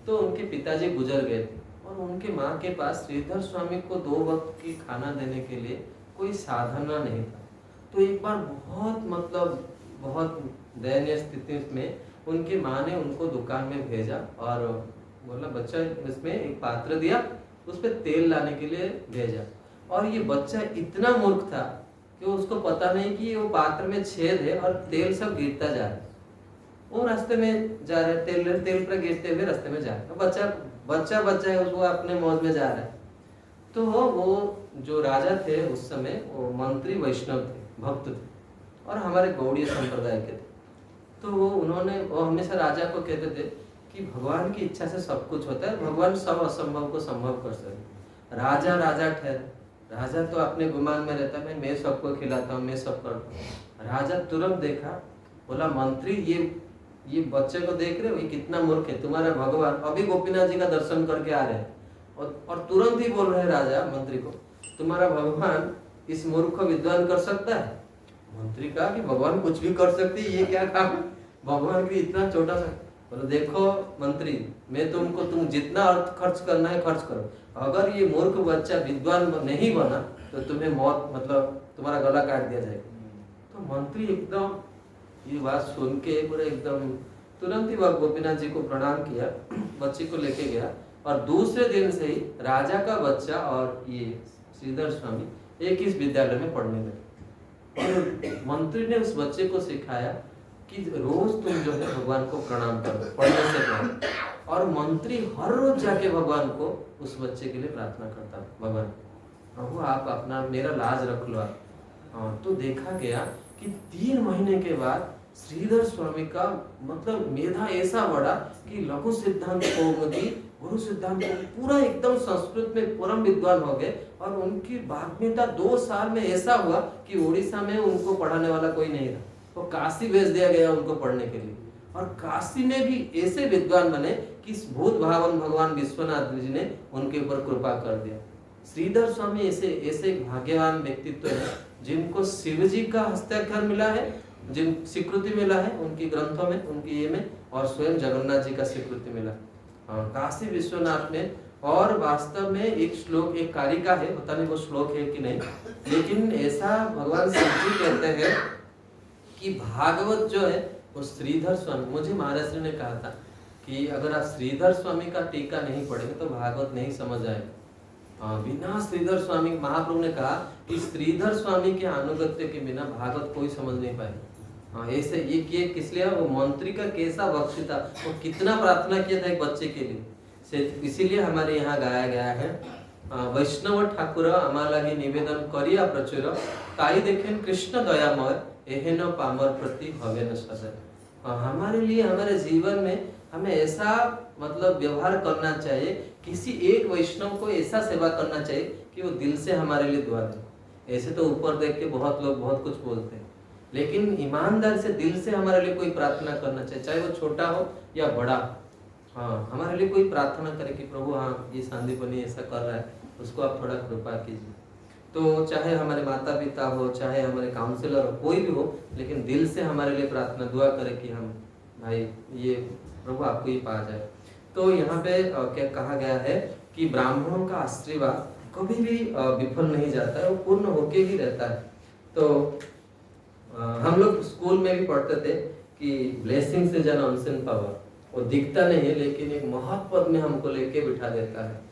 Speaker 1: तो उनके पिताजी गुजर गए थे और उनके माँ के पास श्रीधर स्वामी को 2 वक्त की खाना देने के लिए कोई साधना नहीं था। तो एक बार बहुत दयनीय स्थिति में उनकी माँ ने उनको दुकान में भेजा और बोला बच्चा, इसमें एक पात्र दिया, उस पर तेल लाने के लिए भेजा। और ये बच्चा इतना मूर्ख था कि उसको पता नहीं कि वो पात्र में छेद है और तेल सब गिरता जा रहा है। वो रास्ते में जा रहा है, तेल पर गिरते हुए रास्ते में जा रहा है। बच्चा है, उसको अपने मौज में जा रहा है। तो वो जो राजा थे उस समय, वो मंत्री वैष्णव थे, भक्त थे और हमारे गौड़ीय संप्रदाय के थे। तो वो हमेशा राजा को कहते थे कि भगवान की इच्छा से सब कुछ होता है, भगवान सब असंभव को संभव कर सकते। राजा ठहर, राजा तो अपने गुमान में रहता है, मैं सबको खिलाता हूँ, मैं सब करता हूँ। राजा तुरंत देखा, बोला मंत्री ये ये बच्चे को देख रहे हो, ये कितना मूर्ख है, तुम्हारा भगवान अभी गोपीनाथ जी का दर्शन करके आ रहे हैं और तुरंत ही बोल रहे हैं राजा मंत्री को, तुम्हारा भगवान इस मूर्ख को विद्वान कर सकता है। मंत्री कहा कि भगवान कुछ भी कर सकती है, ये क्या काम है भगवान के इतना छोटा सा। बोलो देखो मंत्री, मैं तुमको, तुम जितना अर्थ खर्च करना है खर्च करो, अगर ये मूर्ख बच्चा विद्वान नहीं बना तो तुम्हें मौत, मतलब तुम्हारा गला काट दिया जाएगा। तो मंत्री एकदम ये बात सुन के पूरे एकदम तुरंत ही वह गोपीनाथ जी को प्रणाम किया, बच्चे को लेके गया और दूसरे दिन से ही राजा का बच्चा और ये श्रीधर स्वामी एक इस विद्यालय में पढ़ने लगे। और मंत्री ने उस बच्चे को सिखाया कि रोज तुम जो है भगवान को प्रणाम करो पढ़ने से पहले। और मंत्री हर रोज जाके भगवान को उस बच्चे के लिए प्रार्थना करता, भगवान प्रभु आप अपना मेरा लाज रख लो आप। तो देखा गया कि 3 महीने के बाद श्रीधर स्वामी का मतलब मेधा ऐसा बढ़ा कि लघु सिद्धांत कौमुदी, गुरु सिद्धांत पूरा एकदम संस्कृत में परम विद्वान हो गए। और उनकी बाग्मिता 2 साल में ऐसा हुआ कि उड़ीसा में उनको पढ़ाने वाला कोई नहीं रहा, वो काशी भेज दिया गया उनको पढ़ने के लिए। और काशी में भी ऐसे विद्वान बने कि भूत भावन भगवान विश्वनाथ जी ने उनके ऊपर कृपा कर दिया। श्रीधर स्वामी ऐसे ऐसे भाग्यवान व्यक्तित्व है जिनको शिव जी का हस्ताक्षर मिला है, जिन स्वीकृति मिला है उनकी ग्रंथों में, उनकी ये में, और स्वयं जगन्नाथ जी का स्वीकृति मिला काशी विश्वनाथ में। और वास्तव में एक श्लोक, एक कारिका है, पता नहीं वो श्लोक है कि नहीं, लेकिन ऐसा भगवान शिव जी कहते हैं कि भागवत जो है वो श्रीधर स्वामी, मुझे महाराज ने कहा था कि अगर आप श्रीधर स्वामी का टीका नहीं पढ़ेंगे तो भागवत नहीं समझ आएगा। बिना श्रीधर स्वामी, महाप्रभु ने कहा कि श्रीधर स्वामी के अनुगत्य के बिना भागवत कोई समझ नहीं पाएगा। ऐसे ये किए किस लिए, वो मंत्री का कैसा भक्ति था, वो कितना प्रार्थना किया था एक बच्चे के लिए, इसीलिए हमारे यहाँ गाया गया है वैष्णव ठाकुर आमालागी निवेदन करिया प्रचुर ताई देखें कृष्ण दयामय एहेन पामर प्रति भवे न सदय। हमारे लिए, हमारे जीवन में हमें ऐसा मतलब व्यवहार करना चाहिए, किसी एक वैष्णव को ऐसा सेवा करना चाहिए कि वो दिल से हमारे लिए दुआ दे। ऐसे तो ऊपर देख के बहुत लोग बहुत कुछ बोलते हैं, लेकिन ईमानदार से दिल से हमारे लिए कोई प्रार्थना करना चाहिए, चाहे वो छोटा हो या बड़ा। हमारे लिए कोई प्रार्थना करे कि प्रभु ये सांदीपनी ऐसा कर रहा है, उसको आप थोड़ा कृपा कीजिए। तो चाहे हमारे माता पिता हो, चाहे हमारे काउंसलर हो, कोई भी हो, लेकिन दिल से हमारे लिए प्रार्थना दुआ करे कि हम भाई ये प्रभु आपको ये पा जाए। तो यहाँ पे क्या कहा गया है कि ब्राह्मणों का आशीर्वाद कभी भी विफल नहीं जाता है, वो पूर्ण होके ही रहता है। तो हम लोग स्कूल में भी पढ़ते थे कि ब्लेसिंग से जन अनसन पावर, वो दिखता नहीं है लेकिन एक महत्पद में हमको लेके बिठा देता है।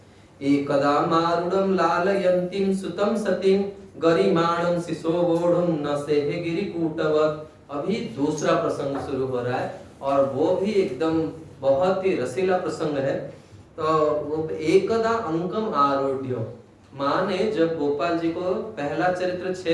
Speaker 1: एकदा मारुडम लालयन्तीं सुतम सतीं गरिमाणं शिशोवोढुं न सेहे गिरिकूटवत्। अभी दूसरा प्रसंग शुरू हो रहा है और वो भी एकदम बहुत ही रसीला प्रसंग है। तो वो एकदा अंकम आरोढ़, माँ ने जब गोपाल जी को पहला चरित्र 6